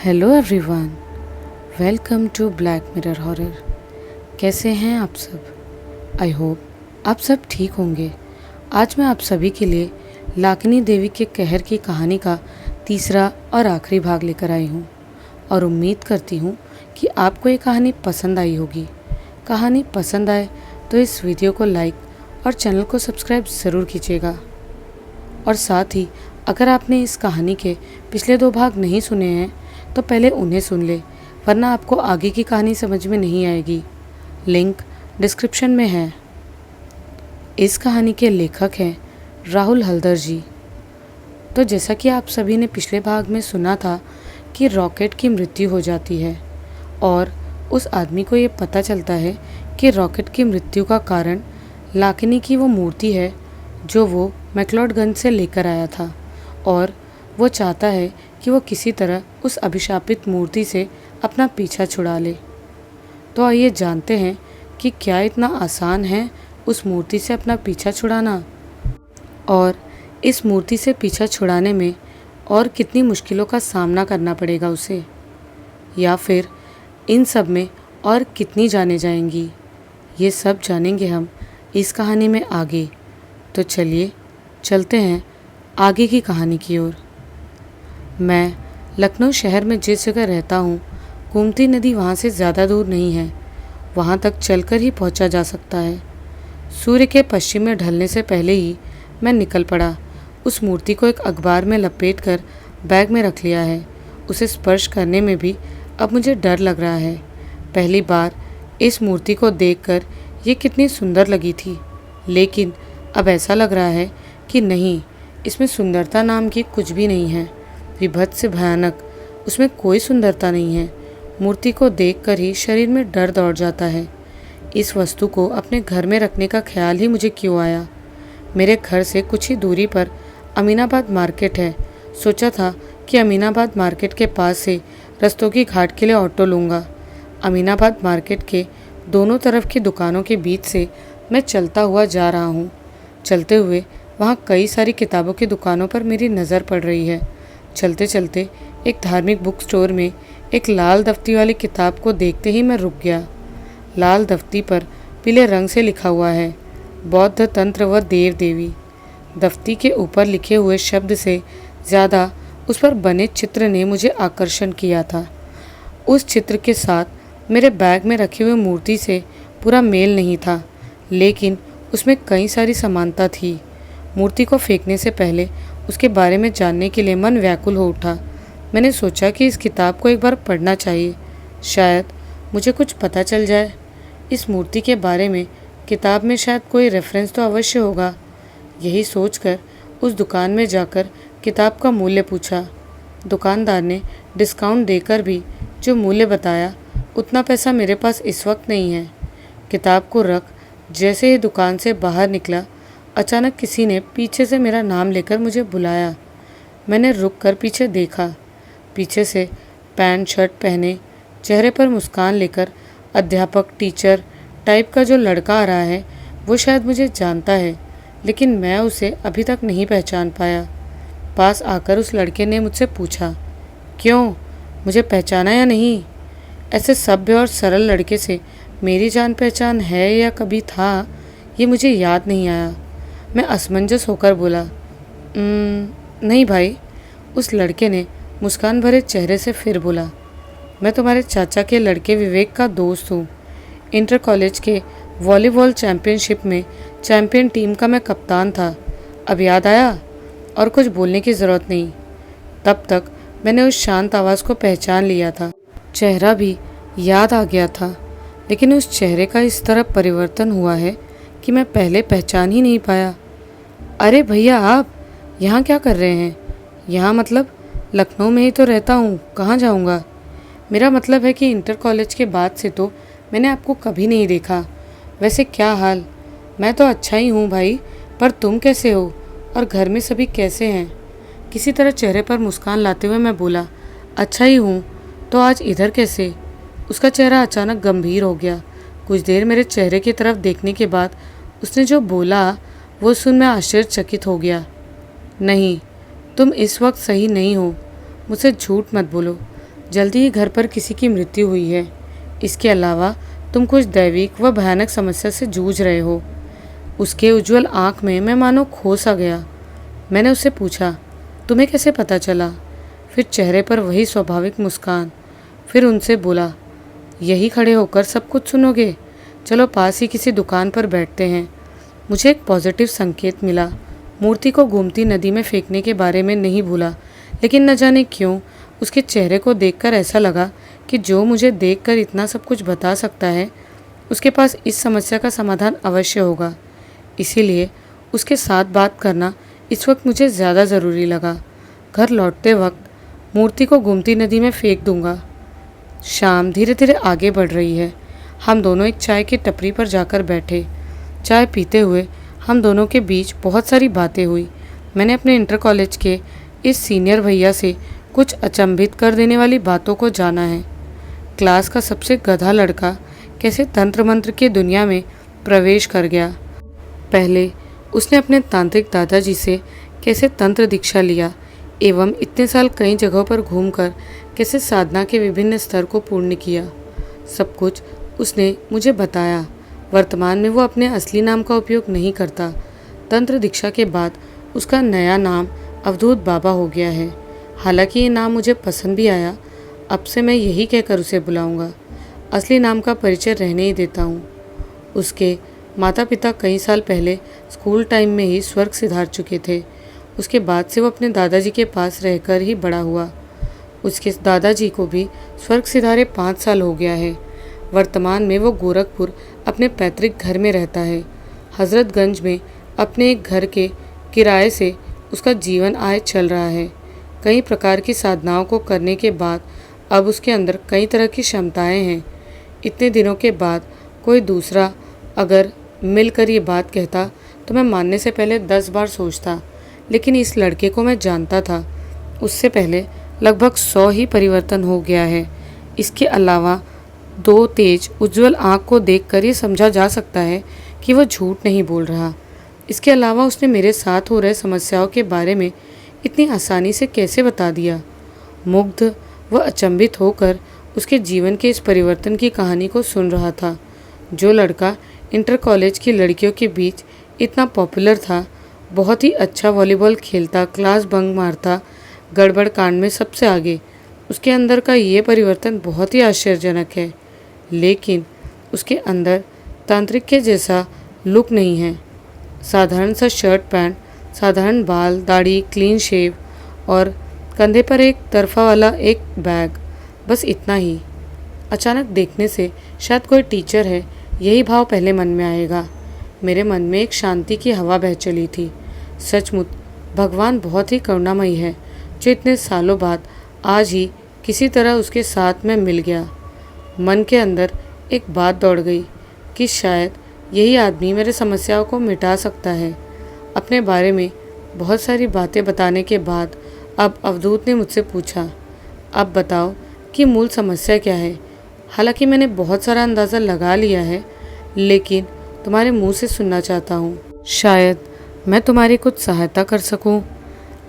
Hello everyone, welcome to Black Mirror horror. कैसे हैं आप सब? आई होप आप सब ठीक होंगे। आज मैं आप सभी के लिए लाकिनी देवी के कहर की कहानी का तीसरा और आखिरी भाग लेकर आई हूँ और उम्मीद करती हूँ कि आपको ये कहानी पसंद आई होगी। कहानी पसंद आए तो इस वीडियो को लाइक और चैनल को सब्सक्राइब ज़रूर कीजिएगा। और साथ ही अगर आपने इस कहानी के पिछले 2 भाग नहीं सुने हैं तो पहले उन्हें सुन ले, वरना आपको आगे की कहानी समझ में नहीं आएगी। लिंक डिस्क्रिप्शन में है। इस कहानी के लेखक हैं राहुल हल्दर जी। तो जैसा कि आप सभी ने पिछले भाग में सुना था कि रॉकेट की मृत्यु हो जाती है और उस आदमी को ये पता चलता है कि रॉकेट की मृत्यु का कारण लाकिनी की वो मूर्ति है जो वो मैक्लोडगंज से लेकर आया था, और वो चाहता है कि वो किसी तरह उस अभिशापित मूर्ति से अपना पीछा छुड़ा ले। तो आइए जानते हैं कि क्या इतना आसान है उस मूर्ति से अपना पीछा छुड़ाना, और इस मूर्ति से पीछा छुड़ाने में और कितनी मुश्किलों का सामना करना पड़ेगा उसे, या फिर इन सब में और कितनी जाने जाएंगी। ये सब जानेंगे हम इस कहानी में आगे। तो चलिए चलते हैं आगे की कहानी की ओर। मैं लखनऊ शहर में जिस जगह रहता हूँ, गोमती नदी वहाँ से ज़्यादा दूर नहीं है। वहाँ तक चलकर ही पहुँचा जा सकता है। सूर्य के पश्चिम में ढलने से पहले ही मैं निकल पड़ा। उस मूर्ति को एक अखबार में लपेटकर बैग में रख लिया है। उसे स्पर्श करने में भी अब मुझे डर लग रहा है। पहली बार इस मूर्ति को देखकर ये कितनी सुंदर लगी थी, लेकिन अब ऐसा लग रहा है कि नहीं, इसमें सुंदरता नाम की कुछ भी नहीं है। विभत्स से भयानक, उसमें कोई सुंदरता नहीं है। मूर्ति को देखकर ही शरीर में डर दौड़ जाता है। इस वस्तु को अपने घर में रखने का ख्याल ही मुझे क्यों आया। मेरे घर से कुछ ही दूरी पर अमीनाबाद मार्केट है। सोचा था कि अमीनाबाद मार्केट के पास से रस्तोगी घाट के लिए ऑटो लूँगा। अमीनाबाद मार्केट के दोनों तरफ की दुकानों के बीच से मैं चलता हुआ जा रहा हूँ। चलते हुए वहाँ कई सारी किताबों की दुकानों पर मेरी नज़र पड़ रही है। चलते चलते एक धार्मिक बुक स्टोर में एक लाल दफ्ती वाली किताब को देखते ही मैं रुक गया। लाल दफ्ती पर पीले रंग से लिखा हुआ है, बौद्ध तंत्र व देव देवी। दफ्ती के ऊपर लिखे हुए शब्द से ज़्यादा उस पर बने चित्र ने मुझे आकर्षण किया था। उस चित्र के साथ मेरे बैग में रखी हुई मूर्ति से पूरा मेल नहीं था, लेकिन उसमें कई सारी समानता थी। मूर्ति को फेंकने से पहले उसके बारे में जानने के लिए मन व्याकुल हो उठा। मैंने सोचा कि इस किताब को एक बार पढ़ना चाहिए, शायद मुझे कुछ पता चल जाए। इस मूर्ति के बारे में किताब में शायद कोई रेफरेंस तो अवश्य होगा। यही सोचकर उस दुकान में जाकर किताब का मूल्य पूछा। दुकानदार ने डिस्काउंट देकर भी जो मूल्य बताया, उतना पैसा मेरे पास इस वक्त नहीं है। किताब को रख जैसे ही दुकान से बाहर निकला, अचानक किसी ने पीछे से मेरा नाम लेकर मुझे बुलाया। मैंने रुक कर पीछे देखा। पीछे से पैंट शर्ट पहने, चेहरे पर मुस्कान लेकर अध्यापक टीचर टाइप का जो लड़का आ रहा है, वो शायद मुझे जानता है, लेकिन मैं उसे अभी तक नहीं पहचान पाया। पास आकर उस लड़के ने मुझसे पूछा, क्यों, मुझे पहचाना या नहीं? ऐसे सभ्य और सरल लड़के से मेरी जान पहचान है या कभी था, ये मुझे याद नहीं आया। मैं असमंजस होकर बोला, नहीं भाई। उस लड़के ने मुस्कान भरे चेहरे से फिर बोला, मैं तुम्हारे चाचा के लड़के विवेक का दोस्त हूँ। इंटर कॉलेज के वॉलीबॉल चैम्पियनशिप में चैम्पियन टीम का मैं कप्तान था। अब याद आया? और कुछ बोलने की ज़रूरत नहीं। तब तक मैंने उस शांत आवाज़ को पहचान लिया था। चेहरा भी याद आ गया था, लेकिन उस चेहरे का इस तरह परिवर्तन हुआ है कि मैं पहले पहचान ही नहीं पाया। अरे भैया, आप यहाँ क्या कर रहे हैं? यहाँ मतलब लखनऊ में ही तो रहता हूँ, कहाँ जाऊँगा? मेरा मतलब है कि इंटर कॉलेज के बाद से तो मैंने आपको कभी नहीं देखा। वैसे क्या हाल? मैं तो अच्छा ही हूँ भाई, पर तुम कैसे हो और घर में सभी कैसे हैं? किसी तरह चेहरे पर मुस्कान लाते हुए मैं बोला, अच्छा ही हूँ, तो आज इधर कैसे? उसका चेहरा अचानक गंभीर हो गया। कुछ देर मेरे चेहरे की तरफ देखने के बाद उसने जो बोला वो सुन मैं आश्चर्यचकित हो गया। नहीं, तुम इस वक्त सही नहीं हो, मुझसे झूठ मत बोलो। जल्दी ही घर पर किसी की मृत्यु हुई है। इसके अलावा तुम कुछ दैविक व भयानक समस्या से जूझ रहे हो। उसके उज्जवल आंख में मैं मानो खो सा गया। मैंने उससे पूछा, तुम्हें कैसे पता चला? फिर चेहरे पर वही स्वाभाविक मुस्कान। फिर उनसे बोला, यही खड़े होकर सब कुछ सुनोगे? चलो पास ही किसी दुकान पर बैठते हैं। मुझे एक पॉजिटिव संकेत मिला। मूर्ति को गोमती नदी में फेंकने के बारे में नहीं भूला, लेकिन न जाने क्यों उसके चेहरे को देखकर ऐसा लगा कि जो मुझे देखकर इतना सब कुछ बता सकता है, उसके पास इस समस्या का समाधान अवश्य होगा। इसीलिए उसके साथ बात करना इस वक्त मुझे ज़्यादा ज़रूरी लगा। घर लौटते वक्त मूर्ति को गोमती नदी में फेंक दूंगा। शाम धीरे धीरे आगे बढ़ रही है। हम दोनों एक चाय की टपरी पर जाकर बैठे। चाय पीते हुए हम दोनों के बीच बहुत सारी बातें हुई। मैंने अपने इंटर कॉलेज के इस सीनियर भैया से कुछ अचंभित कर देने वाली बातों को जाना है। क्लास का सबसे गधा लड़का कैसे तंत्र मंत्र की दुनिया में प्रवेश कर गया। पहले उसने अपने तांत्रिक दादाजी से कैसे तंत्र दीक्षा लिया एवं इतने साल कई जगहों पर घूमकर कैसे साधना के विभिन्न स्तर को पूर्ण किया। सब कुछ उसने मुझे बताया। वर्तमान में वो अपने असली नाम का उपयोग नहीं करता। तंत्र दीक्षा के बाद उसका नया नाम अवधूत बाबा हो गया है। हालांकि ये नाम मुझे पसंद भी आया। अब से मैं यही कहकर उसे बुलाऊंगा। असली नाम का परिचय रहने ही देता हूँ। उसके माता पिता कई साल पहले स्कूल टाइम में ही स्वर्ग सिधार चुके थे। उसके बाद से वो अपने दादाजी के पास रहकर ही बड़ा हुआ। उसके दादाजी को भी स्वर्ग सिधारे 5 साल हो गया है। वर्तमान में वो गोरखपुर अपने पैतृक घर में रहता है। हजरतगंज में अपने एक घर के किराए से उसका जीवन आय चल रहा है। कई प्रकार की साधनाओं को करने के बाद अब उसके अंदर कई तरह की क्षमताएं हैं। इतने दिनों के बाद कोई दूसरा अगर मिलकर ये बात कहता तो मैं मानने से पहले 10 बार सोचता, लेकिन इस लड़के को मैं जानता था। उससे पहले लगभग 100 ही परिवर्तन हो गया है। इसके अलावा 2 तेज उज्जवल आँख को देखकर ये समझा जा सकता है कि वह झूठ नहीं बोल रहा। इसके अलावा उसने मेरे साथ हो रहे समस्याओं के बारे में इतनी आसानी से कैसे बता दिया। मुग्ध व अचंभित होकर उसके जीवन के इस परिवर्तन की कहानी को सुन रहा था। जो लड़का इंटर कॉलेज की लड़कियों के बीच इतना पॉपुलर था, बहुत ही अच्छा वॉलीबॉल खेलता, क्लास बंक मारता, गड़बड़ कांड में सबसे आगे, उसके अंदर का ये परिवर्तन बहुत ही आश्चर्यजनक है। लेकिन उसके अंदर तांत्रिक के जैसा लुक नहीं है। साधारण सा शर्ट पैंट, साधारण बाल, दाढ़ी, क्लीन शेव और कंधे पर एक तरफा वाला एक बैग, बस इतना ही। अचानक देखने से शायद कोई टीचर है, यही भाव पहले मन में आएगा। मेरे मन में एक शांति की हवा बह चली थी। सचमुच भगवान बहुत ही करुणामयी है, जो इतने सालों बाद आज ही किसी तरह उसके साथ में मिल गया। मन के अंदर एक बात दौड़ गई कि शायद यही आदमी मेरे समस्याओं को मिटा सकता है। अपने बारे में बहुत सारी बातें बताने के बाद अब अवधूत ने मुझसे पूछा, अब बताओ कि मूल समस्या क्या है? हालांकि मैंने बहुत सारा अंदाज़ा लगा लिया है, लेकिन तुम्हारे मुंह से सुनना चाहता हूँ। शायद मैं तुम्हारी कुछ सहायता कर सकूँ।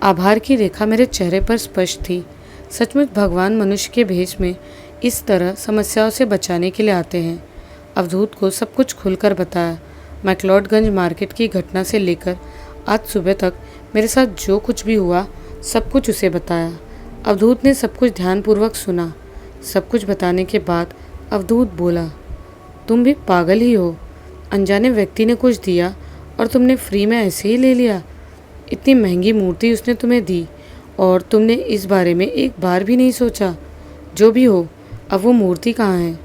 आभार की रेखा मेरे चेहरे पर स्पष्ट थी। सचमुच भगवान मनुष्य के भेष में इस तरह समस्याओं से बचाने के लिए आते हैं। अवधूत को सब कुछ खुलकर बताया। मैक्लोडगंज मार्केट की घटना से लेकर आज सुबह तक मेरे साथ जो कुछ भी हुआ सब कुछ उसे बताया। अवधूत ने सब कुछ ध्यानपूर्वक सुना। सब कुछ बताने के बाद अवधूत बोला, तुम भी पागल ही हो। अनजाने व्यक्ति ने कुछ दिया और तुमने फ्री में ऐसे ही ले लिया। इतनी महंगी मूर्ति उसने तुम्हें दी और तुमने इस बारे में एक बार भी नहीं सोचा। जो भी हो, अब वो मूर्ति कहाँ है?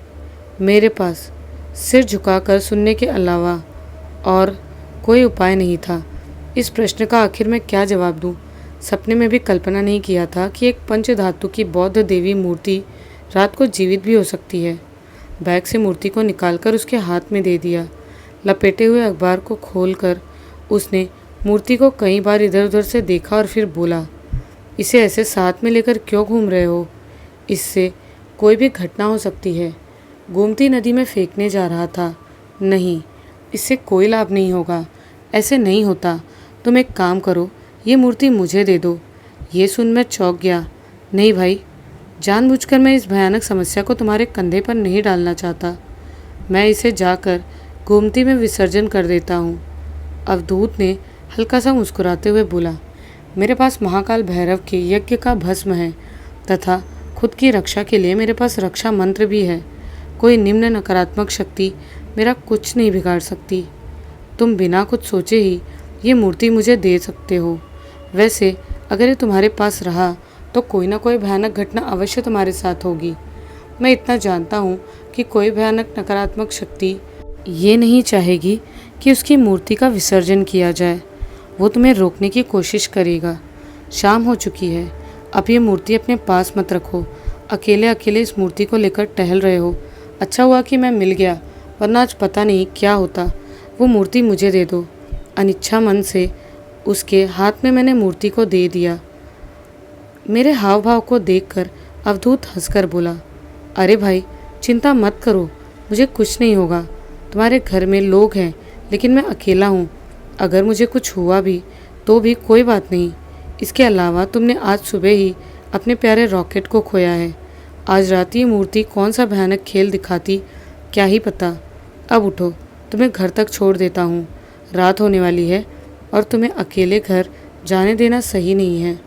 मेरे पास सिर झुकाकर सुनने के अलावा और कोई उपाय नहीं था। इस प्रश्न का आखिर मैं क्या जवाब दूं? सपने में भी कल्पना नहीं किया था कि एक पंचधातु की बौद्ध देवी मूर्ति रात को जीवित भी हो सकती है। बैग से मूर्ति को निकालकर उसके हाथ में दे दिया। लपेटे हुए अखबार को खोलकर उसने मूर्ति को कई बार इधर उधर से देखा और फिर बोला, इसे ऐसे साथ में लेकर क्यों घूम रहे हो? इससे कोई भी घटना हो सकती है। गोमती नदी में फेंकने जा रहा था। नहीं, इससे कोई लाभ नहीं होगा। ऐसे नहीं होता। तुम एक काम करो, ये मूर्ति मुझे दे दो। ये सुन मैं चौंक गया। नहीं भाई, जानबूझकर मैं इस भयानक समस्या को तुम्हारे कंधे पर नहीं डालना चाहता। मैं इसे जाकर गोमती में विसर्जन कर देता हूँ। अवधूत ने हल्का सा मुस्कुराते हुए बोला, मेरे पास महाकाल भैरव के यज्ञ का भस्म है तथा खुद की रक्षा के लिए मेरे पास रक्षा मंत्र भी है। कोई निम्न नकारात्मक शक्ति मेरा कुछ नहीं बिगाड़ सकती। तुम बिना कुछ सोचे ही ये मूर्ति मुझे दे सकते हो। वैसे अगर ये तुम्हारे पास रहा तो कोई ना कोई भयानक घटना अवश्य तुम्हारे साथ होगी। मैं इतना जानता हूँ कि कोई भयानक नकारात्मक शक्ति ये नहीं चाहेगी कि उसकी मूर्ति का विसर्जन किया जाए। वो तुम्हें रोकने की कोशिश करेगा। शाम हो चुकी है, अब ये मूर्ति अपने पास मत रखो। अकेले अकेले इस मूर्ति को लेकर टहल रहे हो। अच्छा हुआ कि मैं मिल गया, वरना आज पता नहीं क्या होता। वो मूर्ति मुझे दे दो। अनिच्छा मन से उसके हाथ में मैंने मूर्ति को दे दिया। मेरे हाव भाव को देखकर अवधूत हंसकर बोला, अरे भाई चिंता मत करो, मुझे कुछ नहीं होगा। तुम्हारे घर में लोग हैं लेकिन मैं अकेला हूँ। अगर मुझे कुछ हुआ भी तो भी कोई बात नहीं। इसके अलावा तुमने आज सुबह ही अपने प्यारे रॉकेट को खोया है। आज रात ये मूर्ति कौन सा भयानक खेल दिखाती क्या ही पता। अब उठो, तुम्हें घर तक छोड़ देता हूँ। रात होने वाली है और तुम्हें अकेले घर जाने देना सही नहीं है।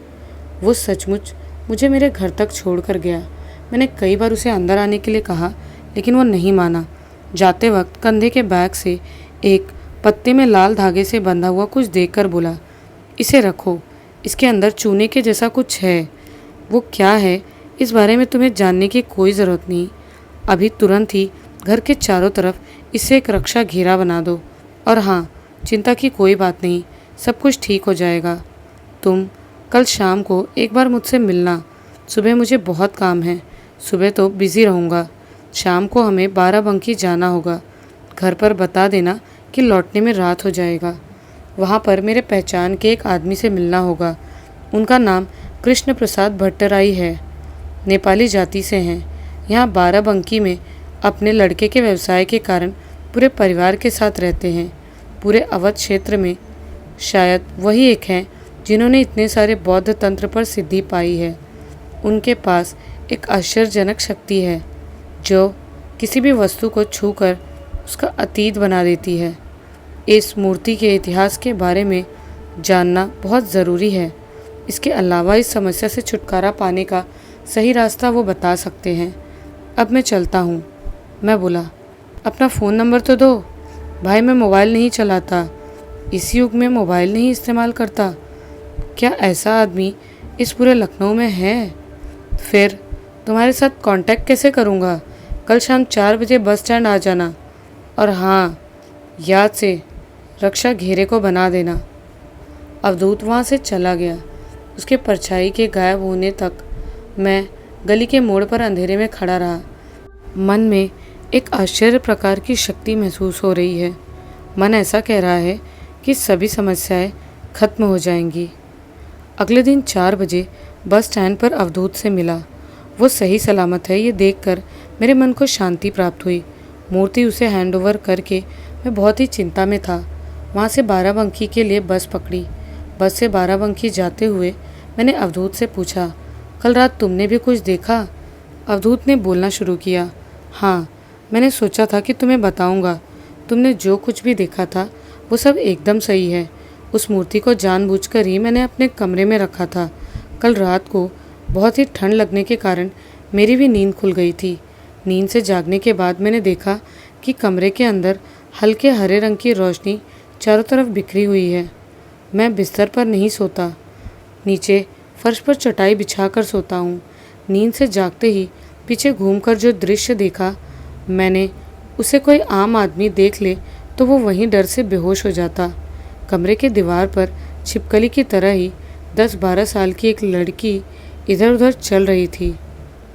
वो सचमुच मुझे मेरे घर तक छोड़ कर गया। मैंने कई बार उसे अंदर आने के लिए कहा लेकिन वो नहीं माना। जाते वक्त कंधे के बैग से एक पत्ते में लाल धागे से बंधा हुआ कुछ देखकर बोला, इसे रखो, इसके अंदर चूने के जैसा कुछ है। वो क्या है इस बारे में तुम्हें जानने की कोई ज़रूरत नहीं। अभी तुरंत ही घर के चारों तरफ इससे एक रक्षा घेरा बना दो। और हाँ, चिंता की कोई बात नहीं, सब कुछ ठीक हो जाएगा। तुम कल शाम को एक बार मुझसे मिलना। सुबह मुझे बहुत काम है। सुबह तो बिज़ी रहूँगा। शाम को हमें बाराबंकी जाना होगा। घर पर बता देना कि लौटने में रात हो जाएगा। वहाँ पर मेरे पहचान के एक आदमी से मिलना होगा। उनका नाम कृष्ण प्रसाद भट्टराई है। नेपाली जाति से हैं। यहाँ बाराबंकी में अपने लड़के के व्यवसाय के कारण पूरे परिवार के साथ रहते हैं। पूरे अवध क्षेत्र में शायद वही एक हैं जिन्होंने इतने सारे बौद्ध तंत्र पर सिद्धि पाई है। उनके पास एक आश्चर्यजनक शक्ति है जो किसी भी वस्तु को छूकर उसका अतीत बना देती है। इस मूर्ति के इतिहास के बारे में जानना बहुत ज़रूरी है। इसके अलावा इस समस्या से छुटकारा पाने का सही रास्ता वो बता सकते हैं। अब मैं चलता हूँ। मैं बोला, अपना फ़ोन नंबर तो दो। भाई मैं मोबाइल नहीं चलाता। इस युग में मोबाइल नहीं इस्तेमाल करता। क्या ऐसा आदमी इस पूरे लखनऊ में है? फिर तुम्हारे साथ कांटेक्ट कैसे करूँगा? कल शाम 4 बजे बस स्टैंड आ जाना। और हाँ, याद से रक्षा घेरे को बना देना। अवधूत वहाँ से चला गया। उसके परछाई के गायब होने तक मैं गली के मोड़ पर अंधेरे में खड़ा रहा। मन में एक आश्चर्य प्रकार की शक्ति महसूस हो रही है। मन ऐसा कह रहा है कि सभी समस्याएं खत्म हो जाएंगी। अगले दिन 4 बजे बस स्टैंड पर अवधूत से मिला। वो सही सलामत है ये देखकर मेरे मन को शांति प्राप्त हुई। मूर्ति उसे हैंडओवर करके मैं बहुत ही चिंता में था। वहाँ से बाराबंकी के लिए बस पकड़ी। बस से बाराबंकी जाते हुए मैंने अवधूत से पूछा, कल रात तुमने भी कुछ देखा? अवधूत ने बोलना शुरू किया, हाँ, मैंने सोचा था कि तुम्हें बताऊंगा। तुमने जो कुछ भी देखा था वो सब एकदम सही है। उस मूर्ति को जानबूझकर ही मैंने अपने कमरे में रखा था। कल रात को बहुत ही ठंड लगने के कारण मेरी भी नींद खुल गई थी। नींद से जागने के बाद मैंने देखा कि कमरे के अंदर हल्के हरे रंग की रोशनी चारों तरफ बिखरी हुई है। मैं बिस्तर पर नहीं सोता, नीचे फर्श पर चटाई बिछाकर सोता हूँ। नींद से जागते ही पीछे घूमकर जो दृश्य देखा मैंने, उसे कोई आम आदमी देख ले तो वो वहीं डर से बेहोश हो जाता। कमरे के दीवार पर छिपकली की तरह ही 10-12 साल की एक लड़की इधर उधर चल रही थी।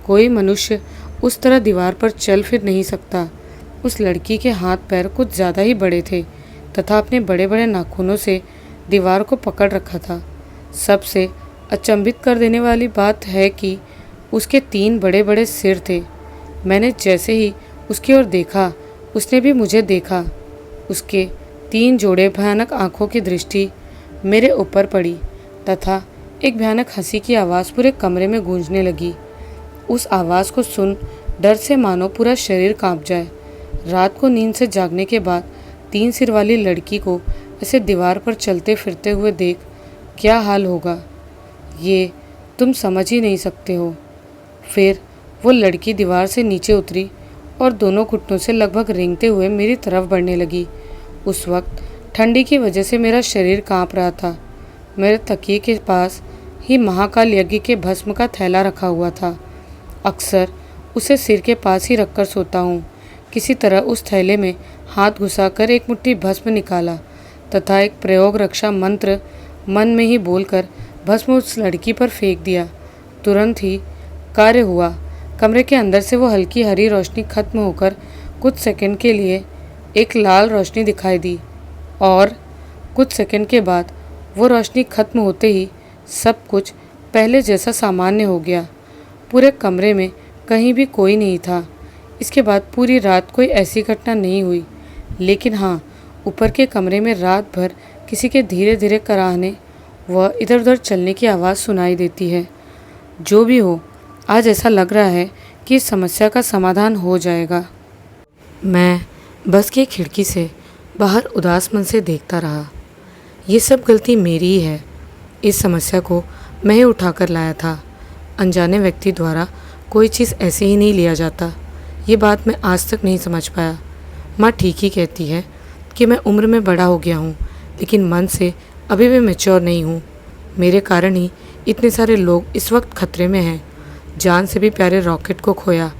कोई मनुष्य उस तरह दीवार पर चल फिर नहीं सकता। उस लड़की के हाथ पैर कुछ ज़्यादा ही बड़े थे तथा अपने बड़े बड़े नाखूनों से दीवार को पकड़ रखा था। सबसे अचंभित कर देने वाली बात है कि उसके 3 बड़े बड़े सिर थे। मैंने जैसे ही उसकी ओर देखा, उसने भी मुझे देखा। उसके 3 जोड़े भयानक आँखों की दृष्टि मेरे ऊपर पड़ी तथा एक भयानक हंसी की आवाज़ पूरे कमरे में गूंजने लगी। उस आवाज़ को सुन डर से मानो पूरा शरीर कांप जाए। रात को नींद से जागने के बाद 3 सिर वाली लड़की को ऐसे दीवार पर चलते फिरते हुए देख क्या हाल होगा, ये तुम समझ ही नहीं सकते हो। फिर वो लड़की दीवार से नीचे उतरी और दोनों घुटनों से लगभग रेंगते हुए मेरी तरफ बढ़ने लगी। उस वक्त ठंडी की वजह से मेरा शरीर कांप रहा था। मेरे तकिए के पास ही महाकाल यज्ञ के भस्म का थैला रखा हुआ था। अक्सर उसे सिर के पास ही रखकर सोता हूँ। किसी तरह उस थैले में हाथ घुसाकर एक मुट्ठी भस्म निकाला तथा एक प्रयोग रक्षा मंत्र मन में ही बोलकर भस्म उस लड़की पर फेंक दिया। तुरंत ही कार्य हुआ। कमरे के अंदर से वो हल्की हरी रोशनी खत्म होकर कुछ सेकंड के लिए एक लाल रोशनी दिखाई दी और कुछ सेकंड के बाद वो रोशनी खत्म होते ही सब कुछ पहले जैसा सामान्य हो गया। पूरे कमरे में कहीं भी कोई नहीं था। इसके बाद पूरी रात कोई ऐसी घटना नहीं हुई, लेकिन हाँ, ऊपर के कमरे में रात भर किसी के धीरे धीरे कराहने व इधर उधर चलने की आवाज़ सुनाई देती है। जो भी हो, आज ऐसा लग रहा है कि इस समस्या का समाधान हो जाएगा। मैं बस की खिड़की से बाहर उदास मन से देखता रहा। ये सब गलती मेरी ही है। इस समस्या को मैं ही उठाकर लाया था। अनजाने व्यक्ति द्वारा कोई चीज़ ऐसे ही नहीं लिया जाता। ये बात मैं आज तक नहीं समझ पाया। माँ ठीक ही कहती है कि मैं उम्र में बड़ा हो गया हूँ, लेकिन मन से अभी भी मैच्योर नहीं हूँ। मेरे कारण ही इतने सारे लोग इस वक्त खतरे में हैं। जान से भी प्यारे रॉकेट को खोया।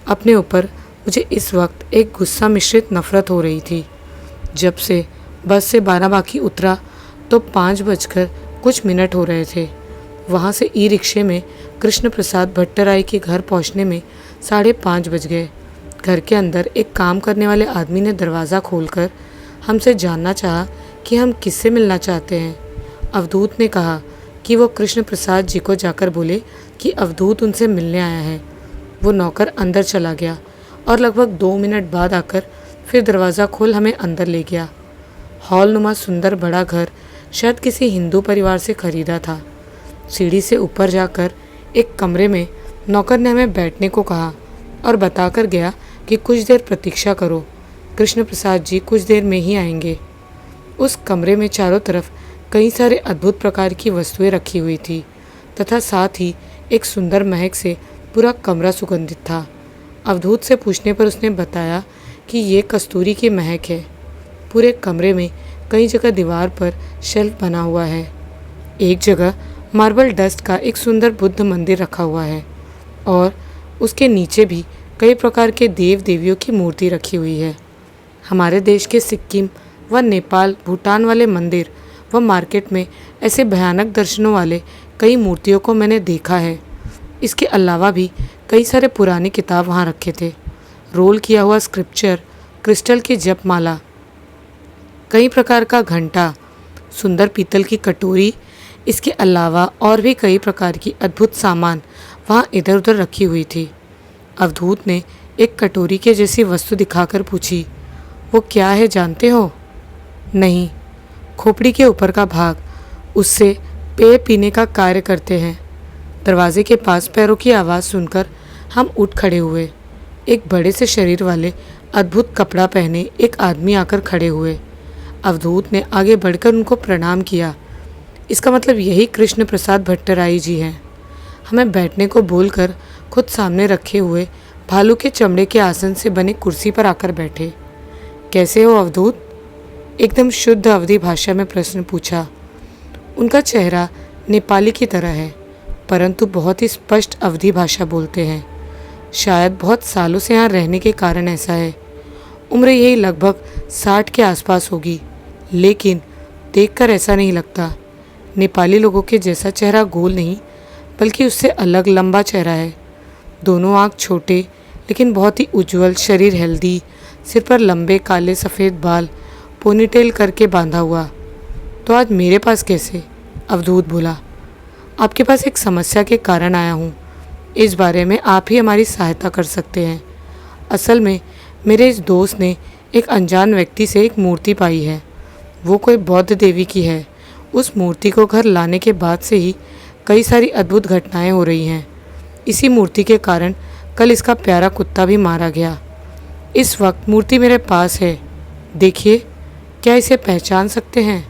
अपने ऊपर मुझे इस वक्त एक गुस्सा मिश्रित नफरत हो रही थी। जब से बस से बाराबांकी उतरा तो 5 बजकर कुछ मिनट हो रहे थे। वहाँ से ई रिक्शे में कृष्ण प्रसाद भट्टराई के घर पहुँचने में 5:30 बज गए। घर के अंदर एक काम करने वाले आदमी ने दरवाज़ा खोलकर हमसे जानना चाहा कि हम किससे मिलना चाहते हैं। अवधूत ने कहा कि वो कृष्ण प्रसाद जी को जाकर बोले कि अवधूत उनसे मिलने आया है। वो नौकर अंदर चला गया और लगभग 2 मिनट बाद आकर फिर दरवाज़ा खोल हमें अंदर ले गया। हॉल नुमा सुंदर बड़ा घर शायद किसी हिंदू परिवार से खरीदा था। सीढ़ी से ऊपर जाकर एक कमरे में नौकर ने हमें बैठने को कहा और बताकर गया कि कुछ देर प्रतीक्षा करो, कृष्ण प्रसाद जी कुछ देर में ही आएंगे। उस कमरे में चारों तरफ कई सारे अद्भुत प्रकार की वस्तुएं रखी हुई थी तथा साथ ही एक सुंदर महक से पूरा कमरा सुगंधित था। अवधूत से पूछने पर उसने बताया कि ये कस्तूरी की महक है। पूरे कमरे में कई जगह दीवार पर शेल्फ बना हुआ है। एक जगह मार्बल डस्ट का एक सुंदर बुद्ध मंदिर रखा हुआ है और उसके नीचे भी कई प्रकार के देव देवियों की मूर्ति रखी हुई है। हमारे देश के सिक्किम व नेपाल, भूटान वाले मंदिर व मार्केट में ऐसे भयानक दर्शनों वाले कई मूर्तियों को मैंने देखा है। इसके अलावा भी कई सारे पुराने किताब वहाँ रखे थे। रोल किया हुआ स्क्रिप्चर, क्रिस्टल की जपमाला, कई प्रकार का घंटा, सुंदर पीतल की कटोरी, इसके अलावा और भी कई प्रकार की अद्भुत सामान वहाँ इधर उधर रखी हुई थी। अवधूत ने एक कटोरी के जैसी वस्तु दिखाकर पूछी, वो क्या है जानते हो? नहीं, खोपड़ी के ऊपर का भाग, उससे पेय पीने का कार्य करते हैं। दरवाजे के पास पैरों की आवाज़ सुनकर हम उठ खड़े हुए। एक बड़े से शरीर वाले अद्भुत कपड़ा पहने एक आदमी आकर खड़े हुए। अवधूत ने आगे बढ़कर उनको प्रणाम किया। इसका मतलब यही कृष्ण प्रसाद भट्टराई जी हैं। हमें बैठने को बोलकर खुद सामने रखे हुए भालू के चमड़े के आसन से बने कुर्सी पर आकर बैठे। कैसे हो अवधूत? एकदम शुद्ध अवधी भाषा में प्रश्न पूछा। उनका चेहरा नेपाली की तरह है, परंतु बहुत ही स्पष्ट अवधी भाषा बोलते हैं। शायद बहुत सालों से यहाँ रहने के कारण ऐसा है। उम्र यही लगभग 60 के आसपास होगी, लेकिन देखकर ऐसा नहीं लगता। नेपाली लोगों के जैसा चेहरा गोल नहीं, बल्कि उससे अलग लंबा चेहरा है। दोनों आँख छोटे लेकिन बहुत ही उज्जवल, शरीर हेल्दी, सिर पर लंबे काले सफ़ेद बाल पोनीटेल करके बांधा हुआ। तो आज मेरे पास कैसे? अवधूत बोला। आपके पास एक समस्या के कारण आया हूँ। इस बारे में आप ही हमारी सहायता कर सकते हैं। असल में मेरे इस दोस्त ने एक अनजान व्यक्ति से एक मूर्ति पाई है। वो कोई बौद्ध देवी की है। उस मूर्ति को घर लाने के बाद से ही कई सारी अद्भुत घटनाएं हो रही हैं। इसी मूर्ति के कारण कल इसका प्यारा कुत्ता भी मारा गया। इस वक्त मूर्ति मेरे पास है, देखिए, क्या इसे पहचान सकते हैं?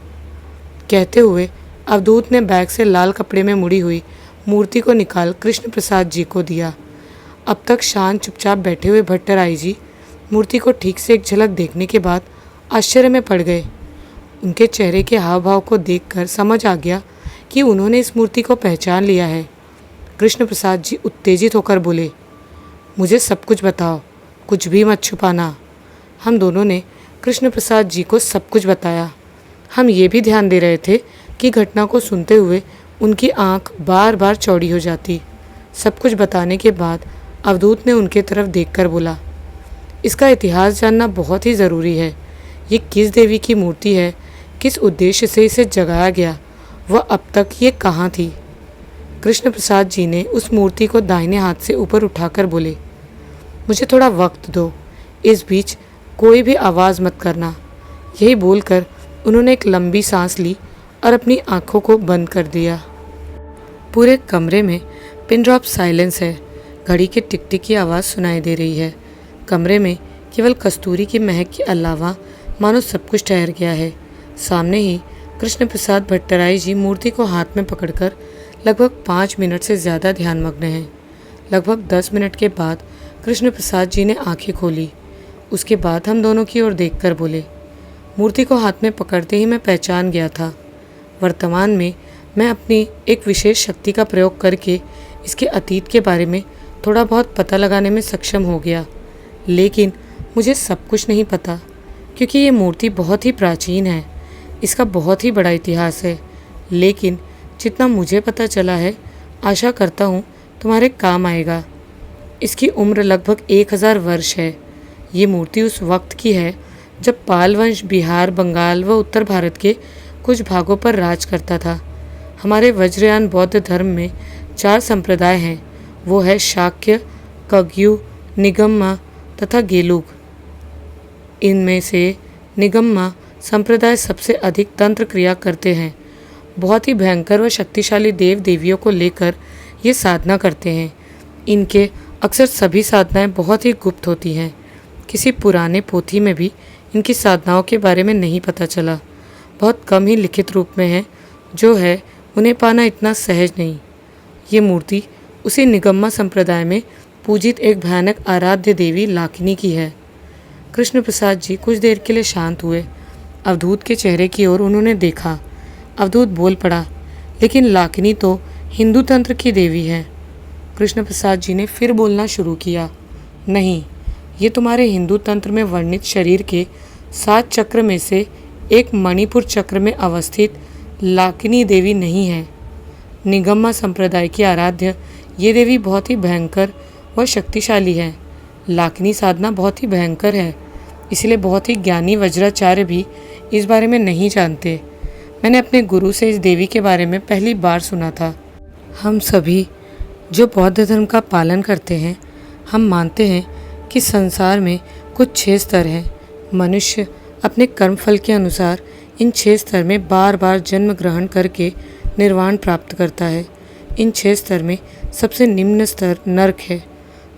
कहते हुए अवधूत ने बैग से लाल कपड़े में मुड़ी हुई मूर्ति को निकाल कृष्ण प्रसाद जी को दिया। अब तक शांत चुपचाप बैठे हुए भट्टराई जी मूर्ति को ठीक से एक झलक देखने के बाद आश्चर्य में पड़ गए। उनके चेहरे के हाव भाव को देखकर समझ आ गया कि उन्होंने इस मूर्ति को पहचान लिया है। कृष्ण प्रसाद जी उत्तेजित होकर बोले, मुझे सब कुछ बताओ, कुछ भी मत छुपाना। हम दोनों ने कृष्ण प्रसाद जी को सब कुछ बताया। हम ये भी ध्यान दे रहे थे कि घटना को सुनते हुए उनकी आंख बार बार चौड़ी हो जाती। सब कुछ बताने के बाद अवधूत ने उनके तरफ देखकर बोला, इसका इतिहास जानना बहुत ही ज़रूरी है। ये किस देवी की मूर्ति है, किस उद्देश्य से इसे जगाया गया, वह अब तक ये कहाँ थी? कृष्ण प्रसाद जी ने उस मूर्ति को दाहिने हाथ से ऊपर उठाकर बोले, मुझे थोड़ा वक्त दो, इस बीच कोई भी आवाज़ मत करना। यही बोलकर उन्होंने एक लंबी सांस ली और अपनी आंखों को बंद कर दिया। पूरे कमरे में पिन ड्रॉप साइलेंस है। घड़ी के टिक टिक की आवाज़ सुनाई दे रही है। कमरे में केवल कस्तूरी की महक के अलावा मानो सब कुछ ठहर गया है। सामने ही कृष्ण प्रसाद भट्टराई जी मूर्ति को हाथ में पकड़कर लगभग 5 मिनट से ज़्यादा ध्यानमग्न हैं। लगभग 10 मिनट के बाद कृष्ण प्रसाद जी ने आंखें खोली। उसके बाद हम दोनों की ओर देखकर बोले, मूर्ति को हाथ में पकड़ते ही मैं पहचान गया था। वर्तमान में मैं अपनी एक विशेष शक्ति का प्रयोग करके इसके अतीत के बारे में थोड़ा बहुत पता लगाने में सक्षम हो गया, लेकिन मुझे सब कुछ नहीं पता क्योंकि ये मूर्ति बहुत ही प्राचीन है। इसका बहुत ही बड़ा इतिहास है, लेकिन जितना मुझे पता चला है आशा करता हूँ तुम्हारे काम आएगा। इसकी उम्र लगभग 1000 वर्ष है। ये मूर्ति उस वक्त की है जब पाल वंश बिहार, बंगाल व उत्तर भारत के कुछ भागों पर राज करता था। हमारे वज्रयान बौद्ध धर्म में 4 संप्रदाय हैं, वो है शाक्य, कग्यू, निगम्मा तथा गेलुग। इनमें से निगम्मा संप्रदाय सबसे अधिक तंत्र क्रिया करते हैं। बहुत ही भयंकर व शक्तिशाली देव देवियों को लेकर ये साधना करते हैं। इनके अक्सर सभी साधनाएं बहुत ही गुप्त होती हैं। किसी पुराने पोथी में भी इनकी साधनाओं के बारे में नहीं पता चला। बहुत कम ही लिखित रूप में है, जो है उन्हें पाना इतना सहज नहीं। ये मूर्ति उसी निगम्मा संप्रदाय में पूजित एक भयानक आराध्य देवी लाकिनी की है। कृष्ण प्रसाद जी कुछ देर के लिए शांत हुए। अवधूत के चेहरे की ओर उन्होंने देखा। अवधूत बोल पड़ा, लेकिन लाकिनी तो हिंदू तंत्र की देवी है। कृष्ण प्रसाद जी ने फिर बोलना शुरू किया, नहीं, ये तुम्हारे हिंदू तंत्र में वर्णित शरीर के 7 चक्र में से एक मणिपुर चक्र में अवस्थित लाकिनी देवी नहीं है। निगम्मा संप्रदाय की आराध्य ये देवी बहुत ही भयंकर व शक्तिशाली है। लाकिनी साधना बहुत ही भयंकर है, इसलिए बहुत ही ज्ञानी वज्राचार्य भी इस बारे में नहीं जानते। मैंने अपने गुरु से इस देवी के बारे में पहली बार सुना था। हम सभी जो बौद्ध धर्म का पालन करते हैं, हम मानते हैं कि संसार में कुछ 6 स्तर हैं। मनुष्य अपने कर्मफल के अनुसार इन 6 स्तर में बार बार जन्म ग्रहण करके निर्वाण प्राप्त करता है। इन 6 स्तर में सबसे निम्न स्तर नरक है।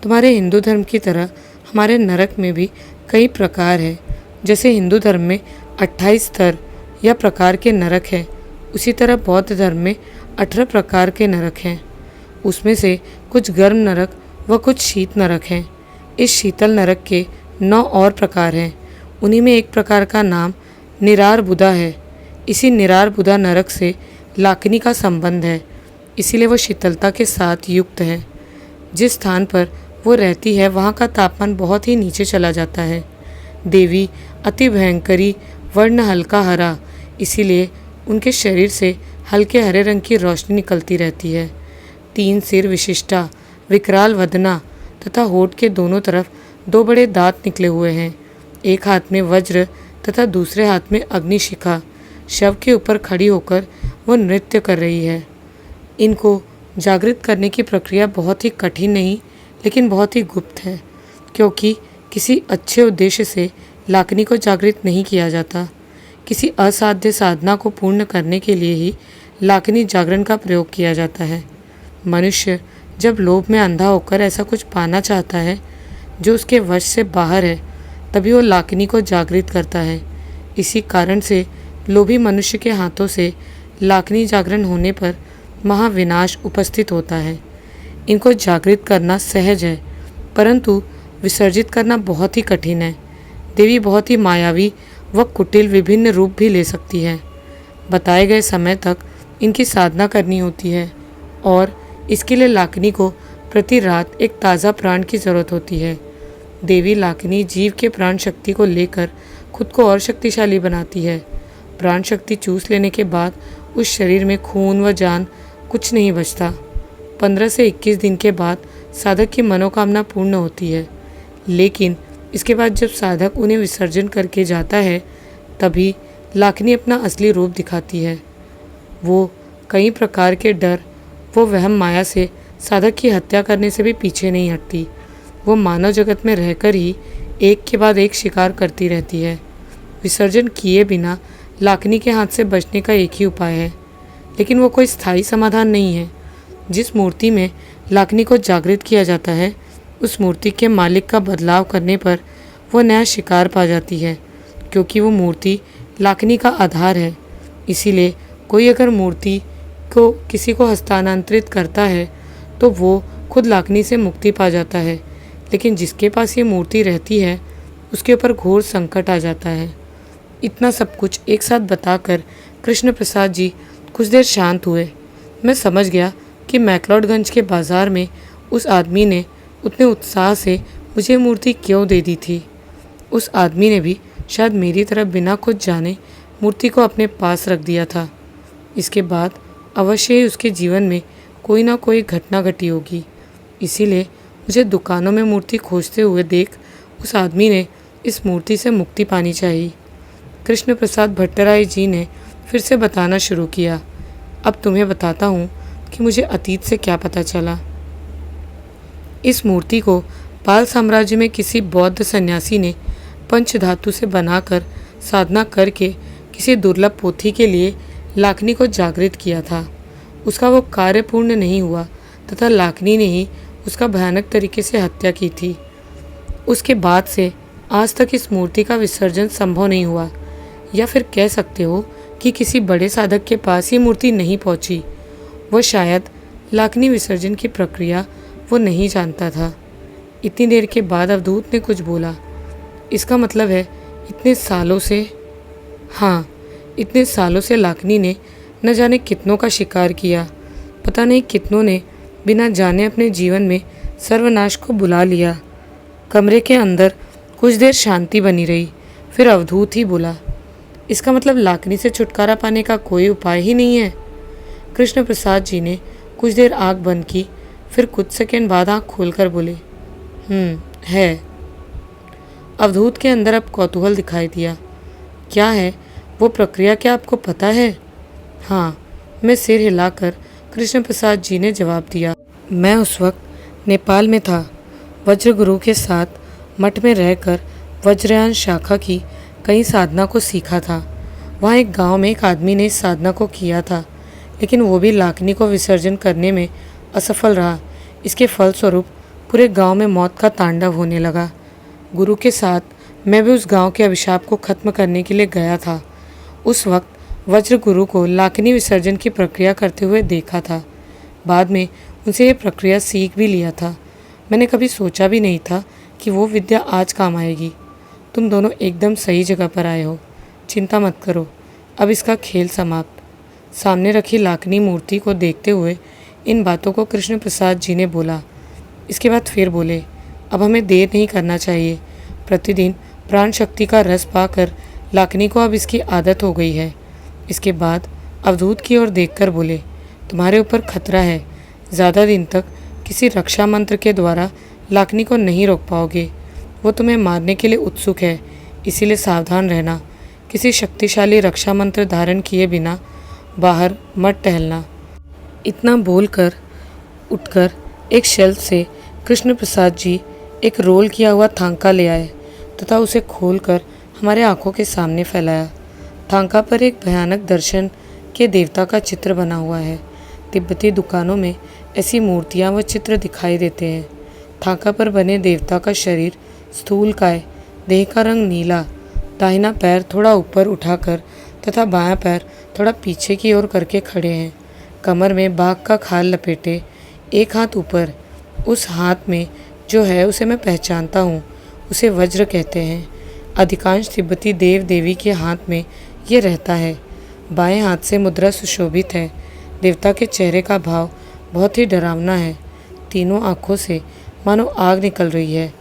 तुम्हारे हिंदू धर्म की तरह हमारे नरक में भी कई प्रकार है। जैसे हिंदू धर्म में 28 स्तर या प्रकार के नरक हैं, उसी तरह बौद्ध धर्म में 18 प्रकार के नरक हैं। उसमें से कुछ गर्म नरक व कुछ शीत नरक हैं। इस शीतल नरक के 9 और प्रकार हैं। उन्हीं में एक प्रकार का नाम निरार बुदा है। इसी निरार बुदा नरक से लाकिनी का संबंध है, इसीलिए वो शीतलता के साथ युक्त है। जिस स्थान पर वो रहती है वहाँ का तापमान बहुत ही नीचे चला जाता है। देवी अति भयंकरी, वर्ण हल्का हरा, इसीलिए उनके शरीर से हल्के हरे रंग की रोशनी निकलती रहती है। 3 सिर विशिष्टा, विकराल वदना तथा होठ के दोनों तरफ 2 बड़े दांत निकले हुए हैं। एक हाथ में वज्र तथा दूसरे हाथ में अग्निशिखा। शव के ऊपर खड़ी होकर वो नृत्य कर रही है। इनको जागृत करने की प्रक्रिया बहुत ही कठिन नहीं, लेकिन बहुत ही गुप्त है, क्योंकि किसी अच्छे उद्देश्य से लाकिनी को जागृत नहीं किया जाता। किसी असाध्य साधना को पूर्ण करने के लिए ही लाकिनी जागरण का प्रयोग किया जाता है। मनुष्य जब लोभ में अंधा होकर ऐसा कुछ पाना चाहता है जो उसके वश से बाहर है, तभी वो लाकिनी को जागृत करता है। इसी कारण से लोभी मनुष्य के हाथों से लाकिनी जागरण होने पर महाविनाश उपस्थित होता है। इनको जागृत करना सहज है, परंतु विसर्जित करना बहुत ही कठिन है। देवी बहुत ही मायावी व कुटिल विभिन्न रूप भी ले सकती है। बताए गए समय तक इनकी साधना करनी होती है और इसके लिए लाकिनी को प्रति रात एक ताज़ा प्राण की जरूरत होती है। देवी लाकिनी जीव के प्राण शक्ति को लेकर खुद को और शक्तिशाली बनाती है। प्राण शक्ति चूस लेने के बाद उस शरीर में खून व जान कुछ नहीं बचता। 15 से 21 दिन के बाद साधक की मनोकामना पूर्ण होती है, लेकिन इसके बाद जब साधक उन्हें विसर्जन करके जाता है, तभी लाकिनी अपना असली रूप दिखाती है। वो कई प्रकार के डर वो वहम माया से साधक की हत्या करने से भी पीछे नहीं हटती। वो मानव जगत में रहकर ही एक के बाद एक शिकार करती रहती है। विसर्जन किए बिना लाकिनी के हाथ से बचने का एक ही उपाय है, लेकिन वो कोई स्थायी समाधान नहीं है। जिस मूर्ति में लाकिनी को जागृत किया जाता है, उस मूर्ति के मालिक का बदलाव करने पर वो नया शिकार पा जाती है, क्योंकि वो मूर्ति लाकिनी का आधार है। इसीलिए कोई अगर मूर्ति को किसी को हस्तांतरित करता है तो वो खुद लाकिनी से मुक्ति पा जाता है, लेकिन जिसके पास ये मूर्ति रहती है उसके ऊपर घोर संकट आ जाता है। इतना सब कुछ एक साथ बताकर कृष्ण प्रसाद जी कुछ देर शांत हुए। मैं समझ गया कि मैक्लोडगंज के बाज़ार में उस आदमी ने उतने उत्साह से मुझे मूर्ति क्यों दे दी थी। उस आदमी ने भी शायद मेरी तरह बिना कुछ जाने मूर्ति को अपने पास रख दिया था। इसके बाद अवश्य ही उसके जीवन में कोई ना कोई घटना घटी होगी। इसीलिए मुझे दुकानों में मूर्ति खोजते हुए देख उस आदमी ने इस मूर्ति से मुक्ति पानी चाहिए। कृष्ण प्रसाद भट्टराय जी ने फिर से बताना शुरू किया। अब तुम्हें बताता हूँ कि मुझे अतीत से क्या पता चला। इस मूर्ति को पाल साम्राज्य में किसी बौद्ध सन्यासी ने पंचधातु से बनाकर साधना करके किसी दुर्लभ पोथी के लिए लाकिनी को जागृत किया था। उसका वो कार्य पूर्ण नहीं हुआ तथा लाकिनी ने ही उसका भयानक तरीके से हत्या की थी। उसके बाद से आज तक इस मूर्ति का विसर्जन संभव नहीं हुआ, या फिर कह सकते हो कि किसी बड़े साधक के पास ये मूर्ति नहीं पहुंची। वो शायद लाकिनी विसर्जन की प्रक्रिया वो नहीं जानता था। इतनी देर के बाद अवधूत ने कुछ बोला। इसका मतलब है इतने सालों से, हाँ, इतने सालों से लाकिनी ने न जाने कितनों का शिकार किया। पता नहीं कितनों ने बिना जाने अपने जीवन में सर्वनाश को बुला लिया। कमरे के अंदर कुछ देर शांति बनी रही। फिर अवधूत ही बोला, इसका मतलब लाकिनी से छुटकारा पाने का कोई उपाय ही नहीं है। कृष्ण प्रसाद जी ने कुछ देर आंख बंद की, फिर कुछ सेकंड बाद आंख खोलकर बोले, है। अवधूत के अंदर अब कौतूहल दिखाई दिया। क्या है वो प्रक्रिया, क्या आपको पता है? हाँ, मैं सिर हिलाकर कृष्ण प्रसाद जी ने जवाब दिया। मैं उस वक्त नेपाल में था। वज्र गुरु के साथ मठ में रहकर वज्रयान शाखा की कई साधना को सीखा था। वहाँ एक गांव में एक आदमी ने इस साधना को किया था, लेकिन वो भी लाकिनी को विसर्जन करने में असफल रहा। इसके फलस्वरूप पूरे गांव में मौत का तांडव होने लगा। गुरु के साथ मैं भी उस गांव के अभिशाप को खत्म करने के लिए गया था। उस वक्त वज्र गुरु को लाकिनी विसर्जन की प्रक्रिया करते हुए देखा था। बाद में उनसे ये प्रक्रिया सीख भी लिया था। मैंने कभी सोचा भी नहीं था कि वो विद्या आज काम आएगी। तुम दोनों एकदम सही जगह पर आए हो। चिंता मत करो, अब इसका खेल समाप्त। सामने रखी लाकिनी मूर्ति को देखते हुए इन बातों को कृष्ण प्रसाद जी ने बोला। इसके बाद फिर बोले, अब हमें देर नहीं करना चाहिए। प्रतिदिन प्राण शक्ति का रस पाकर लाकिनी को अब इसकी आदत हो गई है। इसके बाद अवधूत की ओर देखकर बोले, तुम्हारे ऊपर खतरा है। ज़्यादा दिन तक किसी रक्षा मंत्र के द्वारा लाकिनी को नहीं रोक पाओगे। वो तुम्हें मारने के लिए उत्सुक है, इसीलिए सावधान रहना। किसी शक्तिशाली रक्षा मंत्र धारण किए बिना बाहर मत टहलना। इतना बोलकर उठकर एक शेल्फ से कृष्ण प्रसाद जी एक रोल किया हुआ थांका ले आए तथा उसे खोलकर हमारे आंखों के सामने फैलाया। थांका पर एक भयानक दर्शन के देवता का चित्र बना हुआ है। तिब्बती दुकानों में ऐसी मूर्तियाँ व चित्र दिखाई देते हैं। थाका पर बने देवता का शरीर स्थूलकाय, देह का रंग नीला, दाहिना पैर थोड़ा ऊपर उठाकर तथा बायां पैर थोड़ा पीछे की ओर करके खड़े हैं। कमर में बाघ का खाल लपेटे, एक हाथ ऊपर। उस हाथ में जो है उसे मैं पहचानता हूँ, उसे वज्र कहते हैं। अधिकांश तिब्बती देव देवी के हाथ में ये रहता है। बाएं हाथ से मुद्रा सुशोभित है। देवता के चेहरे का भाव बहुत ही डरावना है। तीनों आँखों से मानो आग निकल रही है।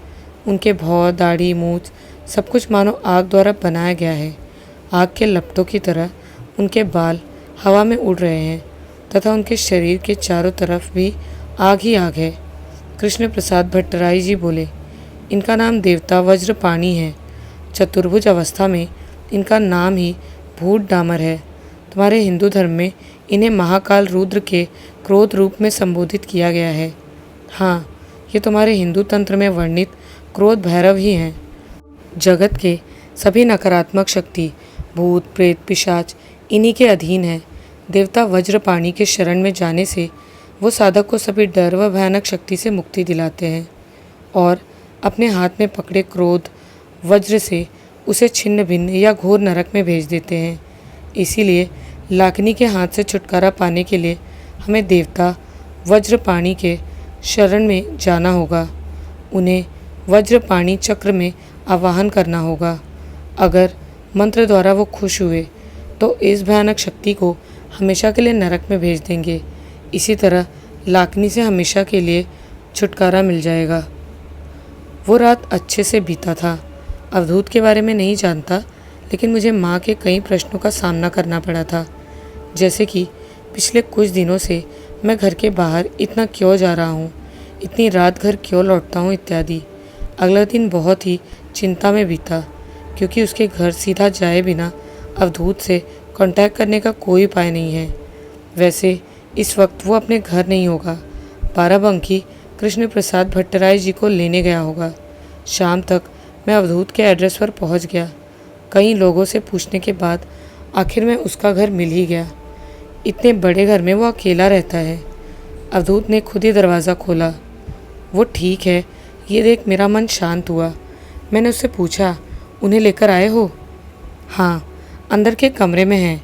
उनके भौं, दाढ़ी, मूंछ सब कुछ मानो आग द्वारा बनाया गया है। आग के लपटों की तरह उनके बाल हवा में उड़ रहे हैं तथा उनके शरीर के चारों तरफ भी आग ही आग है। कृष्ण प्रसाद भट्टराई जी बोले, इनका नाम देवता वज्रपाणी है। चतुर्भुज अवस्था में इनका नाम ही भूत डामर है। तुम्हारे हिंदू धर्म में इन्हें महाकाल रुद्र के क्रोध रूप में संबोधित किया गया है। हाँ, ये तुम्हारे हिंदू तंत्र में वर्णित क्रोध भैरव ही हैं। जगत के सभी नकारात्मक शक्ति, भूत, प्रेत, पिशाच इन्हीं के अधीन है। देवता वज्रपाणी के शरण में जाने से वो साधक को सभी डर व भयानक शक्ति से मुक्ति दिलाते हैं और अपने हाथ में पकड़े क्रोध वज्र से उसे छिन्न भिन्न या घोर नरक में भेज देते हैं। इसीलिए लाकिनी के हाथ से छुटकारा पाने के लिए हमें देवता वज्रपाणी के शरण में जाना होगा। उन्हें वज्रपाणी चक्र में आवाहन करना होगा। अगर मंत्र द्वारा वो खुश हुए तो इस भयानक शक्ति को हमेशा के लिए नरक में भेज देंगे। इसी तरह लाकिनी से हमेशा के लिए छुटकारा मिल जाएगा। वो रात अच्छे से बीता था। अवधूत के बारे में नहीं जानता, लेकिन मुझे माँ के कई प्रश्नों का सामना करना पड़ा था, जैसे कि पिछले कुछ दिनों से मैं घर के बाहर इतना क्यों जा रहा हूँ, इतनी रात घर क्यों लौटता हूँ इत्यादि। अगला दिन बहुत ही चिंता में बीता, क्योंकि उसके घर सीधा जाए बिना अवधूत से कांटेक्ट करने का कोई उपाय नहीं है। वैसे इस वक्त वो अपने घर नहीं होगा, बाराबंकी कृष्ण प्रसाद भट्टराय जी को लेने गया होगा। शाम तक मैं अवधूत के एड्रेस पर पहुंच गया। कई लोगों से पूछने के बाद आखिर में उसका घर मिल ही गया। इतने बड़े घर में वो अकेला रहता है। अवधूत ने खुद ही दरवाज़ा खोला। वो ठीक है, ये देख मेरा मन शांत हुआ। मैंने उससे पूछा, उन्हें लेकर आए हो? हाँ, अंदर के कमरे में हैं,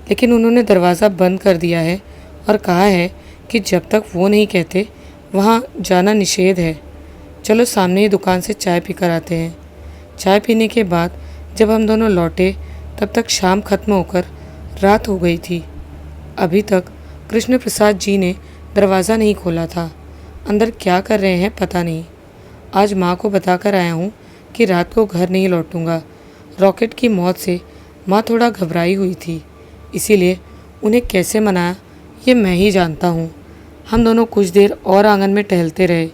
लेकिन उन्होंने दरवाज़ा बंद कर दिया है और कहा है कि जब तक वो नहीं कहते वहाँ जाना निषेध है। चलो सामने ही दुकान से चाय पीकर आते हैं। चाय पीने के बाद जब हम दोनों लौटे तब तक शाम खत्म होकर रात हो गई थी। अभी तक कृष्ण प्रसाद जी ने दरवाज़ा नहीं खोला था। अंदर क्या कर रहे हैं पता नहीं। आज माँ को बताकर आया हूँ कि रात को घर नहीं लौटूंगा। रॉकेट की मौत से माँ थोड़ा घबराई हुई थी, इसीलिए उन्हें कैसे मनाया ये मैं ही जानता हूँ। हम दोनों कुछ देर और आंगन में टहलते रहे।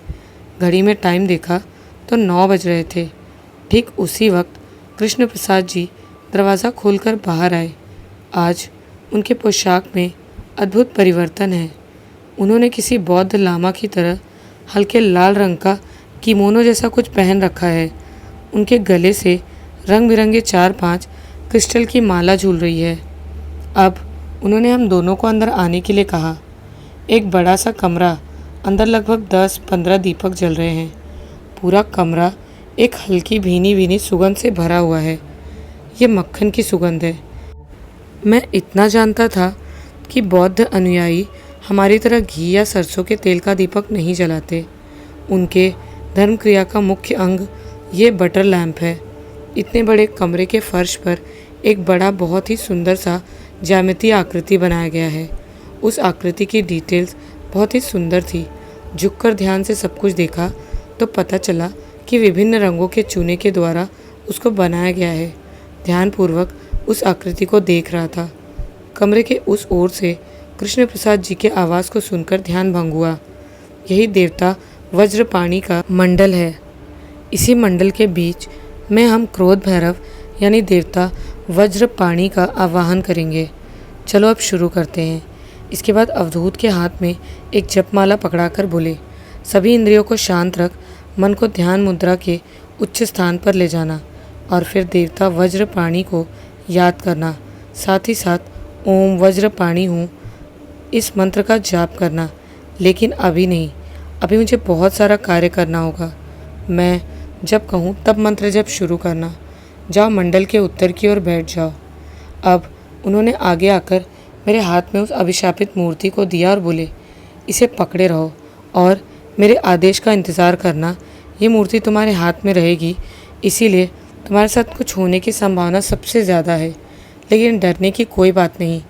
घड़ी में टाइम देखा तो 9 बज रहे थे। ठीक उसी वक्त कृष्ण प्रसाद जी दरवाज़ा खोलकर बाहर आए। आज उनके पोशाक में अद्भुत परिवर्तन है। उन्होंने किसी बौद्ध लामा की तरह हल्के लाल रंग का किमोनो जैसा कुछ पहन रखा है। उनके गले से रंग बिरंगे 4-5 क्रिस्टल की माला झूल रही है। अब उन्होंने हम दोनों को अंदर आने के लिए कहा। एक बड़ा सा कमरा, अंदर लगभग 10-15 दीपक जल रहे हैं। पूरा कमरा एक हल्की भीनी भीनी सुगंध से भरा हुआ है। ये मक्खन की सुगंध है। मैं इतना जानता था कि बौद्ध अनुयायी हमारी तरह घी या सरसों के तेल का दीपक नहीं जलाते। उनके धर्म क्रिया का मुख्य अंग ये बटर लैंप है। इतने बड़े कमरे के फर्श पर एक बड़ा बहुत ही सुंदर सा ज्यामितीय आकृति बनाया गया है। उस आकृति की डिटेल्स बहुत ही सुंदर थी। झुककर ध्यान से सब कुछ देखा तो पता चला कि विभिन्न रंगों के चूने के द्वारा उसको बनाया गया है। ध्यानपूर्वक उस आकृति को देख रहा था। कमरे के उस ओर से कृष्ण प्रसाद जी के आवाज़ को सुनकर ध्यान भंग हुआ। यही देवता वज्रपाणी का मंडल है। इसी मंडल के बीच में हम क्रोध भैरव यानी देवता वज्रपाणी का आवाहन करेंगे। चलो अब शुरू करते हैं। इसके बाद अवधूत के हाथ में एक जपमाला पकड़ाकर बोले, सभी इंद्रियों को शांत रख, मन को ध्यान मुद्रा के उच्च स्थान पर ले जाना और फिर देवता वज्रपाणी को याद करना। साथ ही साथ ओम वज्रपाणी हूँ इस मंत्र का जाप करना, लेकिन अभी नहीं। अभी मुझे बहुत सारा कार्य करना होगा। मैं जब कहूँ तब मंत्र जप शुरू करना। जाओ, मंडल के उत्तर की ओर बैठ जाओ। अब उन्होंने आगे आकर मेरे हाथ में उस अभिशापित मूर्ति को दिया और बोले, इसे पकड़े रहो और मेरे आदेश का इंतज़ार करना। ये मूर्ति तुम्हारे हाथ में रहेगी, इसीलिए तुम्हारे साथ कुछ होने की संभावना सबसे ज़्यादा है। लेकिन डरने की कोई बात नहीं,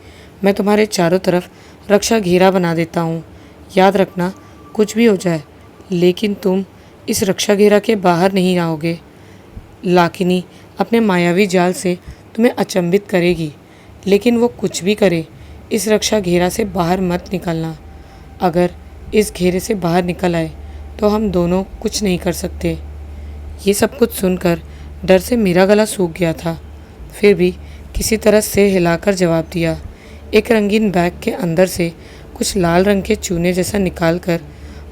मैं तुम्हारे चारों तरफ रक्षा घेरा बना देता हूँ। याद रखना, कुछ भी हो जाए, लेकिन तुम इस रक्षा घेरा के बाहर नहीं आओगे। लाकिनी अपने मायावी जाल से तुम्हें अचंभित करेगी, लेकिन वो कुछ भी करे, इस रक्षा घेरा से बाहर मत निकलना। अगर इस घेरे से बाहर निकल आए तो हम दोनों कुछ नहीं कर सकते। ये सब कुछ सुनकर डर से मेरा गला सूख गया था, फिर भी किसी तरह से हिलाकर जवाब दिया। एक रंगीन बैग के अंदर से कुछ लाल रंग के चूने जैसा निकालकर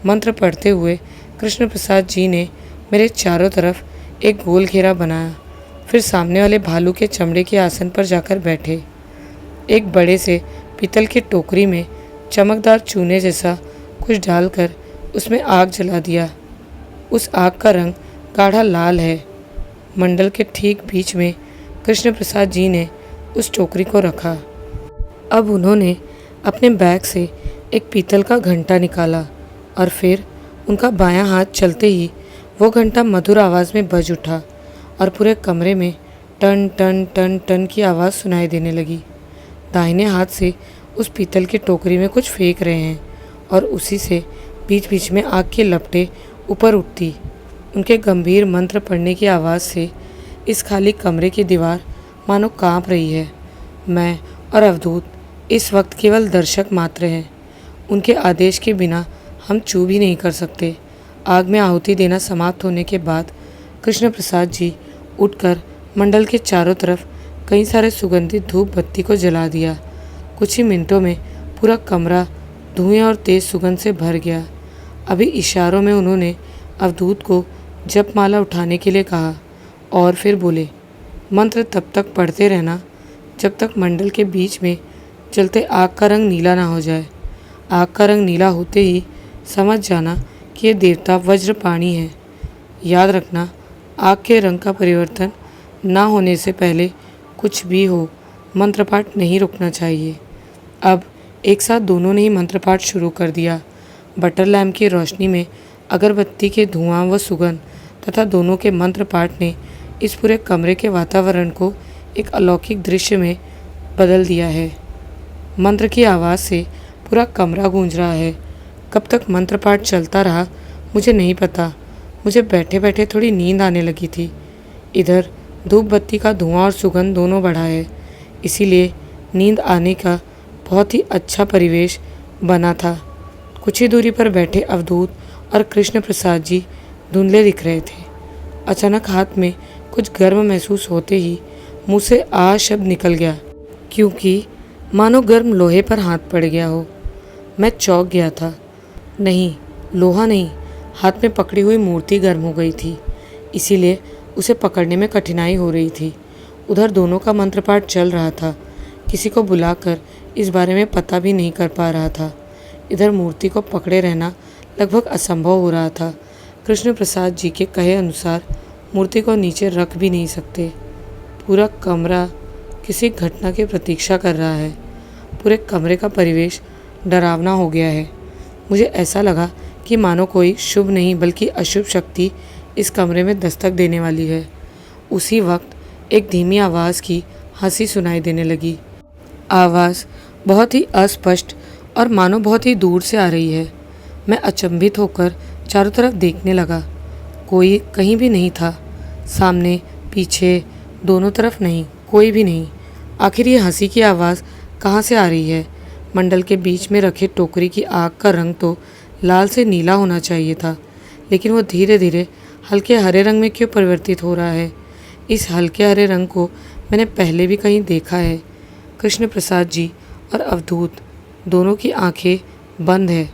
मंत्र पढ़ते हुए कृष्ण प्रसाद जी ने मेरे चारों तरफ एक गोल घेरा बनाया। फिर सामने वाले भालू के चमड़े के आसन पर जाकर बैठे। एक बड़े से पीतल की टोकरी में चमकदार चूने जैसा कुछ डालकर उसमें आग जला दिया। उस आग का रंग गाढ़ा लाल है। मंडल के ठीक बीच में कृष्ण प्रसाद जी ने उस टोकरी को रखा। अब उन्होंने अपने बैग से एक पीतल का घंटा निकाला और फिर उनका बायां हाथ चलते ही वो घंटा मधुर आवाज़ में बज उठा और पूरे कमरे में टन टन टन टन की आवाज़ सुनाई देने लगी। दाहिने हाथ से उस पीतल की टोकरी में कुछ फेंक रहे हैं और उसी से बीच बीच में आग की लपटें ऊपर उठती। उनके गंभीर मंत्र पढ़ने की आवाज़ से इस खाली कमरे की दीवार मानो कांप रही है। मैं और अवधूत इस वक्त केवल दर्शक मात्र हैं। उनके आदेश के बिना हम चूँ भी नहीं कर सकते। आग में आहुति देना समाप्त होने के बाद कृष्ण प्रसाद जी उठकर मंडल के चारों तरफ कई सारे सुगंधित धूप बत्ती को जला दिया। कुछ ही मिनटों में पूरा कमरा धुएं और तेज सुगंध से भर गया। अभी इशारों में उन्होंने अवधूत को जपमाला उठाने के लिए कहा और फिर बोले, मंत्र तब तक पढ़ते रहना जब तक मंडल के बीच में जलते आग का रंग नीला ना हो जाए। आग का रंग नीला होते ही समझ जाना कि ये देवता वज्रपाणी है। याद रखना, आग के रंग का परिवर्तन ना होने से पहले कुछ भी हो, मंत्रपाठ नहीं रुकना चाहिए। अब एक साथ दोनों ने ही मंत्रपाठ शुरू कर दिया। बटर लैम्प की रोशनी में अगरबत्ती के धुआं व सुगंध तथा दोनों के मंत्र पाठ ने इस पूरे कमरे के वातावरण को एक अलौकिक दृश्य में बदल दिया है। मंत्र की आवाज़ से पूरा कमरा गूंज रहा है। कब तक मंत्र पाठ चलता रहा मुझे नहीं पता। मुझे बैठे बैठे थोड़ी नींद आने लगी थी। इधर धूप बत्ती का धुआं और सुगंध दोनों बढ़ा है, इसीलिए नींद आने का बहुत ही अच्छा परिवेश बना था। कुछ ही दूरी पर बैठे अवधूत और कृष्ण प्रसाद जी धुंधले दिख रहे थे। अचानक हाथ में कुछ गर्म महसूस होते ही मुंह से आ शब्द निकल गया, क्योंकि मानो गर्म लोहे पर हाथ पड़ गया हो। मैं चौंक गया था। नहीं, लोहा नहीं, हाथ में पकड़ी हुई मूर्ति गर्म हो गई थी, इसीलिए उसे पकड़ने में कठिनाई हो रही थी। उधर दोनों का मंत्रपाठ चल रहा था। किसी को बुलाकर इस बारे में पता भी नहीं कर पा रहा था। इधर मूर्ति को पकड़े रहना लगभग असंभव हो रहा था। कृष्ण प्रसाद जी के कहे अनुसार मूर्ति को नीचे रख भी नहीं सकते। पूरा कमरा किसी घटना की प्रतीक्षा कर रहा है। पूरे कमरे का परिवेश डरावना हो गया है। मुझे ऐसा लगा कि मानो कोई शुभ नहीं बल्कि अशुभ शक्ति इस कमरे में दस्तक देने वाली है। उसी वक्त एक धीमी आवाज़ की हंसी सुनाई देने लगी। आवाज़ बहुत ही अस्पष्ट और मानो बहुत ही दूर से आ रही है। मैं अचंभित होकर चारों तरफ देखने लगा। कोई कहीं भी नहीं था। सामने, पीछे, दोनों तरफ नहीं, कोई भी नहीं। आखिर ये हंसी की आवाज़ कहाँ से आ रही है? मंडल के बीच में रखे टोकरी की आग का रंग तो लाल से नीला होना चाहिए था, लेकिन वो धीरे धीरे हल्के हरे रंग में क्यों परिवर्तित हो रहा है? इस हल्के हरे रंग को मैंने पहले भी कहीं देखा है। कृष्ण प्रसाद जी और अवधूत दोनों की आंखें बंद है।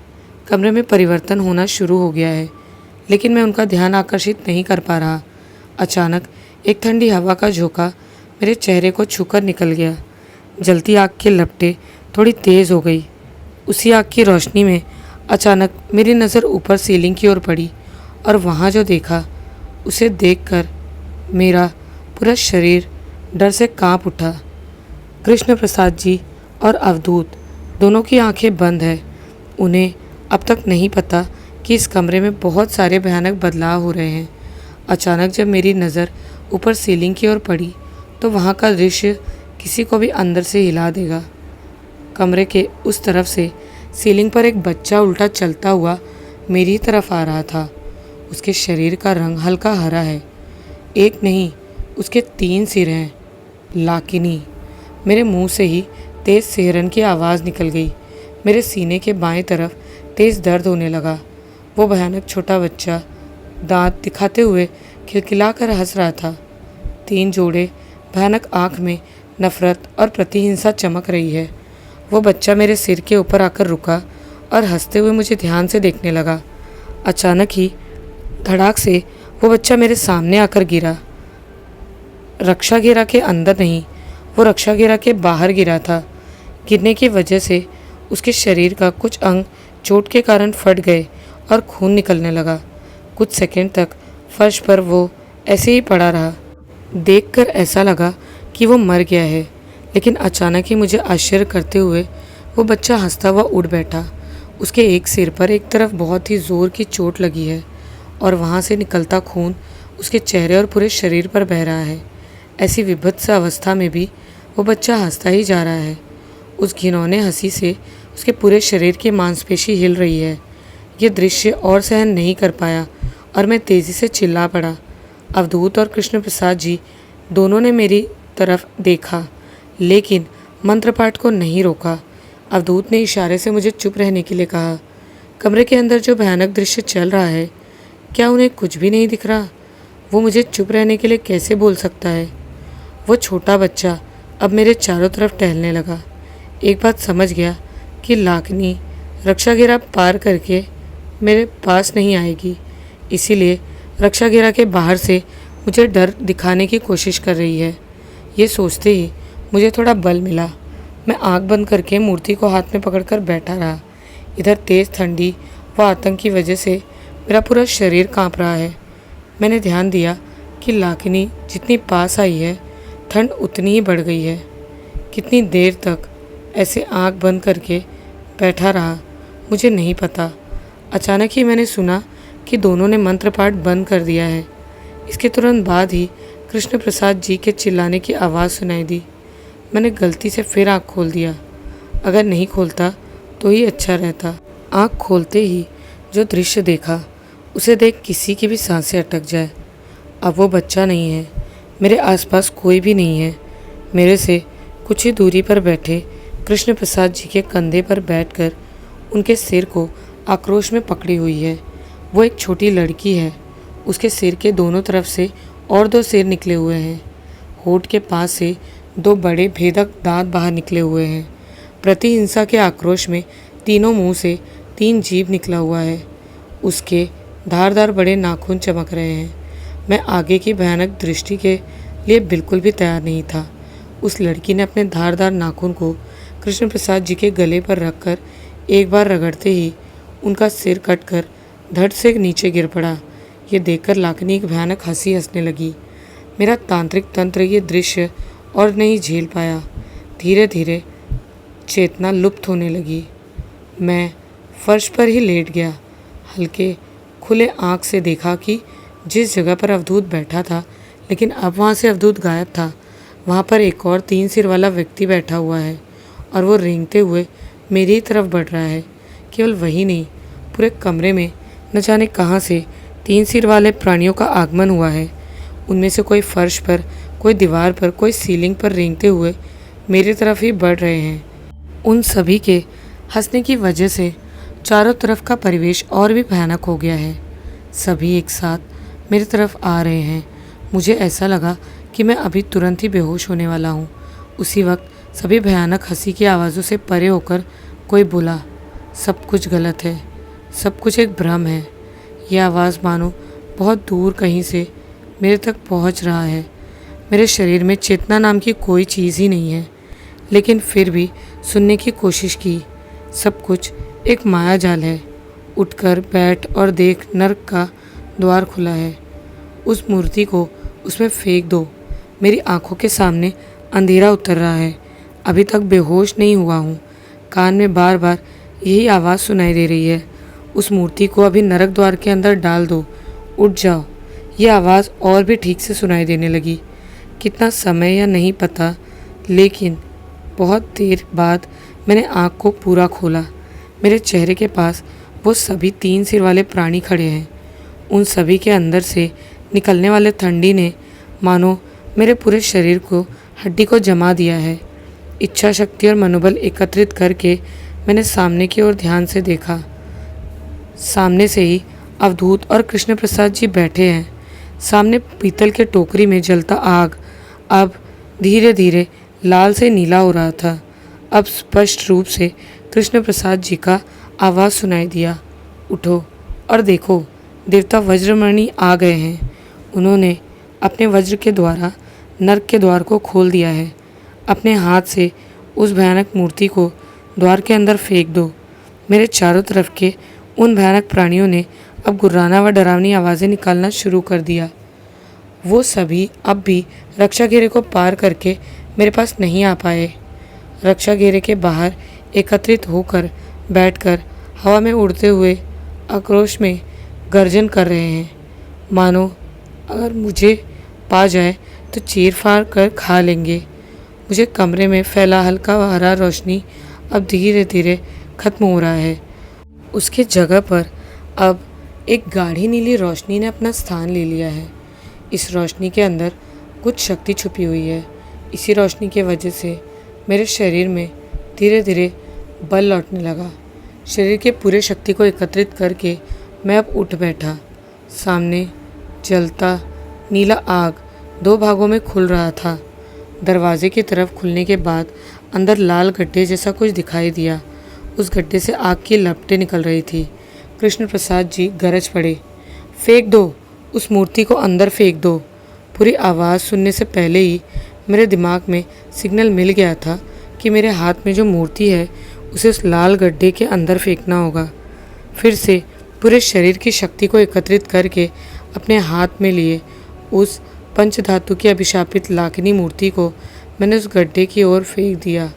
कमरे में परिवर्तन होना शुरू हो गया है, लेकिन मैं उनका ध्यान आकर्षित नहीं कर पा रहा। अचानक एक ठंडी हवा का झोंका मेरे चेहरे को छूकर निकल गया। जलती आग की लपटें थोड़ी तेज़ हो गई। उसी आग की रोशनी में अचानक मेरी नज़र ऊपर सीलिंग की ओर पड़ी और वहाँ जो देखा उसे देखकर मेरा पूरा शरीर डर से कांप उठा। कृष्ण प्रसाद जी और अवधूत दोनों की आंखें बंद है। उन्हें अब तक नहीं पता कि इस कमरे में बहुत सारे भयानक बदलाव हो रहे हैं। अचानक जब मेरी नज़र ऊपर सीलिंग की ओर पड़ी तो वहाँ का दृश्य किसी को भी अंदर से हिला देगा। कमरे के उस तरफ से सीलिंग पर एक बच्चा उल्टा चलता हुआ मेरी तरफ आ रहा था। उसके शरीर का रंग हल्का हरा है। एक नहीं, उसके 3 सिर हैं। लाकिनी। मेरे मुंह से ही तेज़ सिहरन की आवाज़ निकल गई। मेरे सीने के बाएं तरफ तेज़ दर्द होने लगा। वो भयानक छोटा बच्चा दांत दिखाते हुए खिलखिलाकर हंस रहा था। 3 जोड़े भयानक आँख में नफरत और प्रतिहिंसा चमक रही है। वो बच्चा मेरे सिर के ऊपर आकर रुका और हंसते हुए मुझे ध्यान से देखने लगा। अचानक ही धड़ाक से वो बच्चा मेरे सामने आकर गिरा। रक्षा घेरा के अंदर नहीं, वो रक्षा घेरा के बाहर गिरा था। गिरने की वजह से उसके शरीर का कुछ अंग चोट के कारण फट गए और खून निकलने लगा। कुछ सेकंड तक फर्श पर वो ऐसे ही पड़ा रहा। देखकर ऐसा लगा कि वो मर गया है, लेकिन अचानक ही मुझे आश्चर्य करते हुए वो बच्चा हंसता हुआ उठ बैठा। उसके एक सिर पर एक तरफ बहुत ही ज़ोर की चोट लगी है और वहाँ से निकलता खून उसके चेहरे और पूरे शरीर पर बह रहा है। ऐसी विभत्स अवस्था में भी वो बच्चा हंसता ही जा रहा है। उस घिनौने हंसी से उसके पूरे शरीर की मांसपेशी हिल रही है। ये दृश्य और सहन नहीं कर पाया और मैं तेज़ी से चिल्ला पड़ा। अवधूत और कृष्ण प्रसाद जी दोनों ने मेरी तरफ देखा, लेकिन मंत्रपाठ को नहीं रोका। अवधूत ने इशारे से मुझे चुप रहने के लिए कहा। कमरे के अंदर जो भयानक दृश्य चल रहा है, क्या उन्हें कुछ भी नहीं दिख रहा? वो मुझे चुप रहने के लिए कैसे बोल सकता है? वो छोटा बच्चा अब मेरे चारों तरफ टहलने लगा। एक बात समझ गया कि लाकिनी रक्षा घेरा पार करके मेरे पास नहीं आएगी, इसीलिए रक्षा घेरा के बाहर से मुझे डर दिखाने की कोशिश कर रही है। ये सोचते ही मुझे थोड़ा बल मिला। मैं आंख बंद करके मूर्ति को हाथ में पकड़कर बैठा रहा। इधर तेज़ ठंडी व आतंक की वजह से मेरा पूरा शरीर कांप रहा है। मैंने ध्यान दिया कि लाकिनी जितनी पास आई है, ठंड उतनी ही बढ़ गई है। कितनी देर तक ऐसे आंख बंद करके बैठा रहा मुझे नहीं पता। अचानक ही मैंने सुना कि दोनों ने मंत्रपाठ बंद कर दिया है। इसके तुरंत बाद ही कृष्ण प्रसाद जी के चिल्लाने की आवाज़ सुनाई दी। मैंने गलती से फिर आँख खोल दिया। अगर नहीं खोलता तो ही अच्छा रहता। आँख खोलते ही जो दृश्य देखा उसे देख किसी की भी सांसें अटक जाए। अब वो बच्चा नहीं है, मेरे आसपास कोई भी नहीं है। मेरे से कुछ ही दूरी पर बैठे कृष्ण प्रसाद जी के कंधे पर बैठकर उनके सिर को आक्रोश में पकड़ी हुई है। वो एक छोटी लड़की है। उसके सिर के दोनों तरफ से और 2 सिर निकले हुए हैं। होठ के पास से 2 बड़े भेदक दांत बाहर निकले हुए हैं। प्रतिहिंसा के आक्रोश में तीनों मुंह से 3 जीभ निकला हुआ है। उसके धारदार बड़े नाखून चमक रहे हैं। मैं आगे की भयानक दृष्टि के लिए बिल्कुल भी तैयार नहीं था। उस लड़की ने अपने धारदार नाखून को कृष्ण प्रसाद जी के गले पर रखकर एक बार रगड़ते ही उनका सिर कटकर धड़ से नीचे गिर पड़ा। ये देखकर लाकिनी एक भयानक हंसी हंसने लगी। मेरा तांत्रिक तंत्र ये दृश्य और नहीं झेल पाया। धीरे धीरे चेतना लुप्त होने लगी। मैं फर्श पर ही लेट गया। हल्के खुले आँख से देखा कि जिस जगह पर अवधूत बैठा था, लेकिन अब वहाँ से अवधूत गायब था। वहाँ पर एक और 3 सिर वाला व्यक्ति बैठा हुआ है और वो रेंगते हुए मेरी तरफ बढ़ रहा है। केवल वही नहीं, पूरे कमरे में न जाने कहाँ से 3 सिर वाले प्राणियों का आगमन हुआ है। उनमें से कोई फर्श पर, कोई दीवार पर, कोई सीलिंग पर रेंगते हुए मेरी तरफ ही बढ़ रहे हैं। उन सभी के हंसने की वजह से चारों तरफ का परिवेश और भी भयानक हो गया है। सभी एक साथ मेरी तरफ आ रहे हैं। मुझे ऐसा लगा कि मैं अभी तुरंत ही बेहोश होने वाला हूँ। उसी वक्त सभी भयानक हंसी की आवाज़ों से परे होकर कोई बोला, सब कुछ गलत है, सब कुछ एक भ्रम है। यह आवाज़ मानो बहुत दूर कहीं से मेरे तक पहुँच रहा है। मेरे शरीर में चेतना नाम की कोई चीज़ ही नहीं है, लेकिन फिर भी सुनने की कोशिश की। सब कुछ एक माया जाल है। उठकर बैठ और देख, नर्क का द्वार खुला है। उस मूर्ति को उसमें फेंक दो। मेरी आंखों के सामने अंधेरा उतर रहा है। अभी तक बेहोश नहीं हुआ हूँ। कान में बार बार यही आवाज़ सुनाई दे रही है, उस मूर्ति को अभी नरक द्वार के अंदर डाल दो, उठ जाओ। ये आवाज़ और भी ठीक से सुनाई देने लगी। कितना समय या नहीं पता, लेकिन बहुत देर बाद मैंने आँख को पूरा खोला। मेरे चेहरे के पास वो सभी 3 सिर वाले प्राणी खड़े हैं। उन सभी के अंदर से निकलने वाले ठंडी ने मानो मेरे पूरे शरीर को, हड्डी को जमा दिया है। इच्छा शक्ति और मनोबल एकत्रित करके मैंने सामने की ओर ध्यान से देखा। सामने से ही अवधूत और कृष्ण प्रसाद जी बैठे हैं। सामने पीतल के टोकरी में जलता आग अब धीरे धीरे लाल से नीला हो रहा था। अब स्पष्ट रूप से कृष्ण प्रसाद जी का आवाज़ सुनाई दिया, उठो और देखो, देवता वज्रमणि आ गए हैं। उन्होंने अपने वज्र के द्वारा नरक के द्वार को खोल दिया है। अपने हाथ से उस भयानक मूर्ति को द्वार के अंदर फेंक दो। मेरे चारों तरफ के उन भयानक प्राणियों ने अब गुर्राना व डरावनी आवाज़ें निकालना शुरू कर दिया। वो सभी अब भी रक्षा घेरे को पार करके मेरे पास नहीं आ पाए। रक्षा घेरे के बाहर एकत्रित होकर बैठकर हवा में उड़ते हुए आक्रोश में गर्जन कर रहे हैं, मानो अगर मुझे पा जाए तो चीर फाड़ कर खा लेंगे। मुझे कमरे में फैला हल्का हरा रोशनी अब धीरे धीरे खत्म हो रहा है। उसके जगह पर अब एक गाढ़ी नीली रोशनी ने अपना स्थान ले लिया है। इस रोशनी के अंदर कुछ शक्ति छुपी हुई है। इसी रोशनी की वजह से मेरे शरीर में धीरे धीरे बल लौटने लगा। शरीर के पूरे शक्ति को एकत्रित करके मैं अब उठ बैठा। सामने जलता नीला आग 2 भागों में खुल रहा था। दरवाजे की तरफ खुलने के बाद अंदर लाल गड्ढे जैसा कुछ दिखाई दिया। उस गड्ढे से आग की लपटें निकल रही थी। कृष्ण प्रसाद जी गरज पड़े, फेंक दो, उस मूर्ति को अंदर फेंक दो। पूरी आवाज़ सुनने से पहले ही मेरे दिमाग में सिग्नल मिल गया था कि मेरे हाथ में जो मूर्ति है उसे उस लाल गड्ढे के अंदर फेंकना होगा। फिर से पूरे शरीर की शक्ति को एकत्रित करके अपने हाथ में लिए उस पंचधातु की अभिशापित लाकिनी मूर्ति को मैंने उस गड्ढे की ओर फेंक दिया।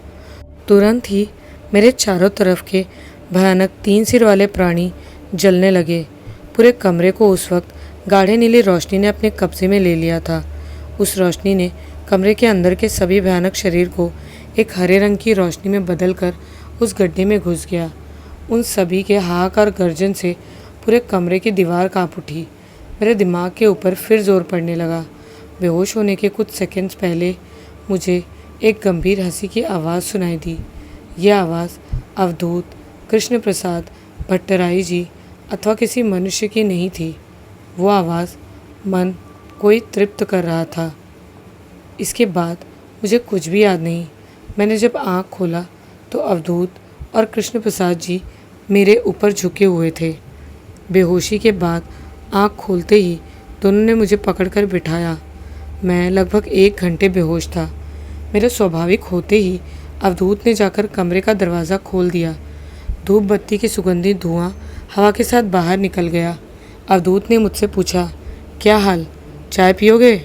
तुरंत ही मेरे चारों तरफ के भयानक 3 सिर वाले प्राणी जलने लगे। पूरे कमरे को उस वक्त गाढ़े नीली रोशनी ने अपने कब्जे में ले लिया था। उस रोशनी ने कमरे के अंदर के सभी भयानक शरीर को एक हरे रंग की रोशनी में बदलकर उस गड्ढे में घुस गया। उन सभी के हाहाकार गर्जन से पूरे कमरे की दीवार कांप उठी। मेरे दिमाग के ऊपर फिर जोर पड़ने लगा। बेहोश होने के कुछ सेकंड्स पहले मुझे एक गंभीर हंसी की आवाज़ सुनाई दी। यह आवाज़ अवधूत, कृष्ण प्रसाद, भट्टराई जी अथवा किसी मनुष्य की नहीं थी। वो आवाज़ मन कोई तृप्त कर रहा था। इसके बाद मुझे कुछ भी याद नहीं। मैंने जब आँख खोला तो अवधूत और कृष्ण प्रसाद जी मेरे ऊपर झुके हुए थे। बेहोशी के बाद आँख खोलते ही दोनों ने मुझे पकड़कर बिठाया। मैं लगभग 1 घंटे बेहोश था। मेरे स्वाभाविक होते ही अवधूत ने जाकर कमरे का दरवाज़ा खोल दिया। धूप बत्ती की सुगंधित धुआं हवा के साथ बाहर निकल गया। अवधूत ने मुझसे पूछा, क्या हाल, चाय पियोगे?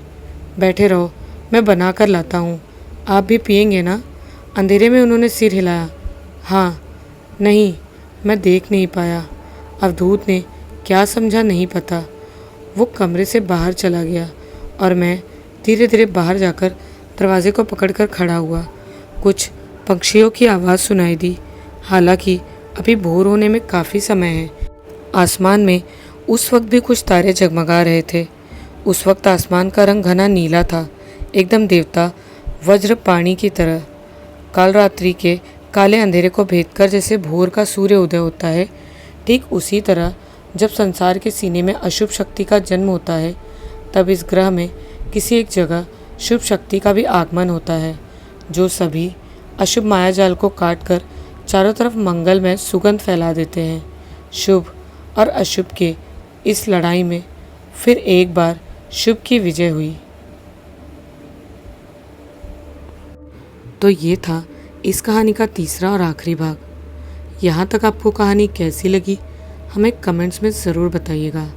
बैठे रहो, मैं बना कर लाता हूँ। आप भी पियेंगे ना? अंधेरे में उन्होंने सिर हिलाया। हाँ, नहीं, मैं देख नहीं पाया। अवधूत ने क्या समझा नहीं पता। वो कमरे से बाहर चला गया और मैं धीरे धीरे बाहर जाकर दरवाजे को पकड़कर खड़ा हुआ। कुछ पक्षियों की आवाज़ सुनाई दी। हालांकि अभी भोर होने में काफ़ी समय है। आसमान में उस वक्त भी कुछ तारे जगमगा रहे थे। उस वक्त आसमान का रंग घना नीला था, एकदम देवता वज्रपाणी की तरह। काल रात्रि के काले अंधेरे को भेदकर जैसे भोर का सूर्य उदय होता है, ठीक उसी तरह जब संसार के सीने में अशुभ शक्ति का जन्म होता है, तब इस ग्रह में किसी एक जगह शुभ शक्ति का भी आगमन होता है, जो सभी अशुभ मायाजाल को काटकर चारों तरफ मंगलमय सुगंध फैला देते हैं। शुभ और अशुभ के इस लड़ाई में फिर एक बार शुभ की विजय हुई। तो ये था इस कहानी का तीसरा और आखिरी भाग। यहाँ तक आपको कहानी कैसी लगी हमें कमेंट्स में ज़रूर बताइएगा।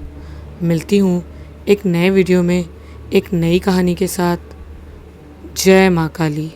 मिलती हूँ एक नए वीडियो में एक नई कहानी के साथ। जय माँ काली।